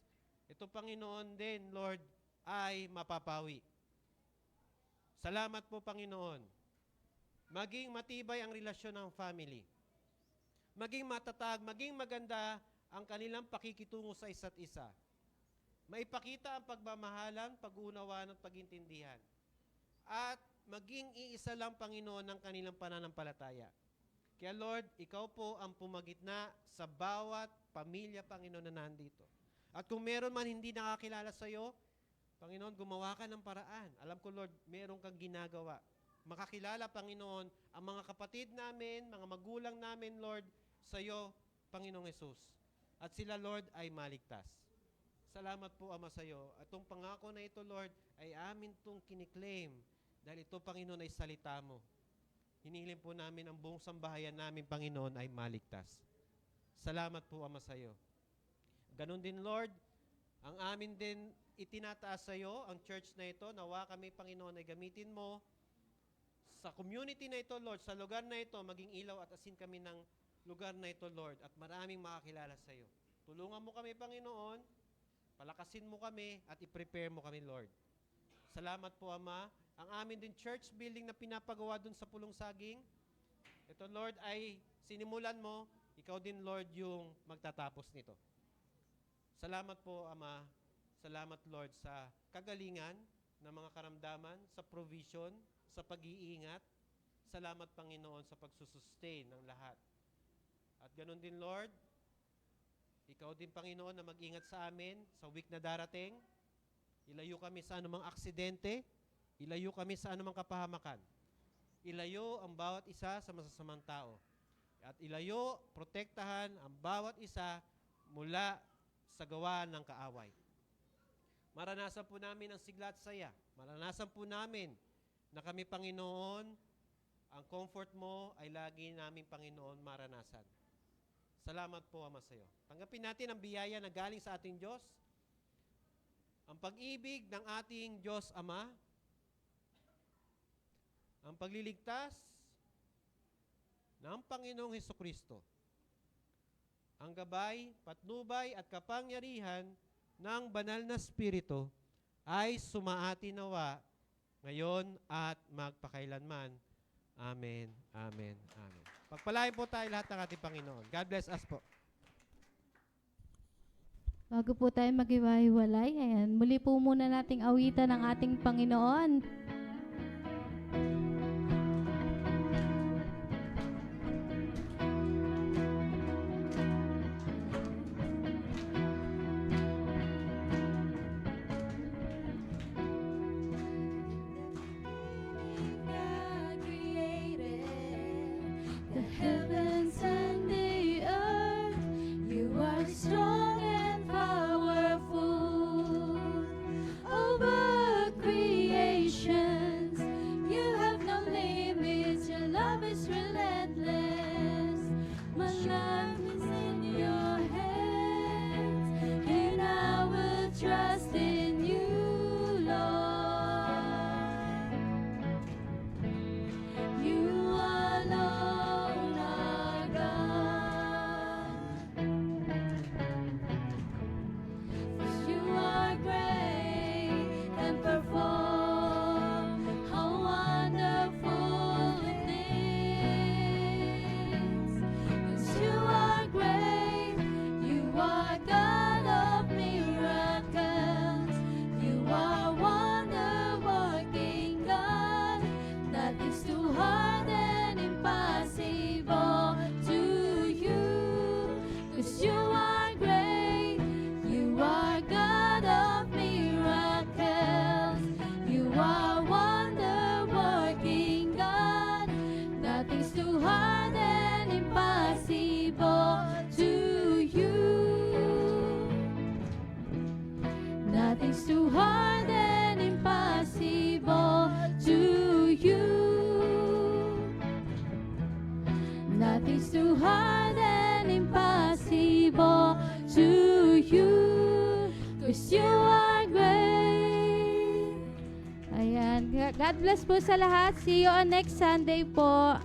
[SPEAKER 2] ito Panginoon din, Lord, ay mapapawi. Salamat po, Panginoon. Maging matibay ang relasyon ng family. Maging matatag, maging maganda ang kanilang pakikitungo sa isa't isa. Maipakita ang pagmamahalan, pag-uunawaan at pagintindihan. At maging iisa lang, Panginoon, ng kanilang pananampalataya. Kaya Lord, Ikaw po ang pumagitna sa bawat pamilya, Panginoon, na nandito. At kung meron man hindi nakakilala sa iyo, Panginoon, gumawa ka ng paraan. Alam ko, Lord, meron kang ginagawa. Makakilala, Panginoon, ang mga kapatid namin, mga magulang namin, Lord, sa iyo, Panginoong Hesus. At sila, Lord, ay maligtas. Salamat po, Ama, sa iyo. At itong pangako na ito, Lord, ay amin itong kiniklaim. Dahil ito, Panginoon, ay salita mo. Hinihiling po namin ang buong sambahayan namin, Panginoon, ay maligtas. Salamat po, Ama, sa iyo. Ganon din, Lord, ang amin din itinataas sa iyo, ang church na ito, nawa kami, Panginoon, ay gamitin mo sa community na ito, Lord, sa lugar na ito, maging ilaw at asin kami ng lugar na ito, Lord, at maraming makakilala sa iyo. Tulungan mo kami, Panginoon, palakasin mo kami, at i-prepare mo kami, Lord. Salamat po, Ama. Ang amin din church building na pinapagawa dun sa Pulong Saging, ito, Lord, ay sinimulan mo, ikaw din, Lord, yung magtatapos nito. Salamat po, Ama. Salamat, Lord, sa kagalingan ng mga karamdaman, sa provision, sa pag-iingat. Salamat, Panginoon, sa pagsusustain ng lahat. At ganun din, Lord, Ikaw din, Panginoon, na mag-ingat sa amin sa week na darating. Ilayo kami sa anumang aksidente. Ilayo kami sa anumang kapahamakan. Ilayo ang bawat isa sa masasamang tao. At ilayo, protektahan ang bawat isa mula sa gawa ng kaaway. Maranasan po namin ang sigla at saya. Maranasan po namin na kami, Panginoon, ang comfort mo ay lagi namin, Panginoon, maranasan. Salamat po, Ama, sa iyo. Tanggapin natin ang biyaya na galing sa ating Diyos, ang pag-ibig ng ating Diyos Ama, ang pagliligtas ng Panginoong Hesukristo, ang gabay, patnubay at kapangyarihan ng banal na Espiritu ay sumaati nawa ngayon at magpakailanman. Amen, amen, amen. Pagpalain po tayo lahat ng ating Panginoon. God bless us po.
[SPEAKER 3] Bago po tayo mag-iwahiwalay, ayan, muli po muna nating awitan ng ating Panginoon. The heavens and the earth, you are strong and powerful. Over creations, you have no limits, your love is relentless. My life is in your hands, and I will trust in you, Lord. You alone are God. 'Cause you are great and perform how wonderful things. 'Cause you are great, you are God of miracles. You are wonder-working God. Nothing's too hard and impossible to you. 'Cause you are great, you are God of miracles. You are wonder-working God. Nothing's too hard and impossible to you. Nothing's too hard and impossible to you. Nothing's too hard and impossible to you. 'Cause you are great. Ayan. God bless po sa lahat. See you on next Sunday po.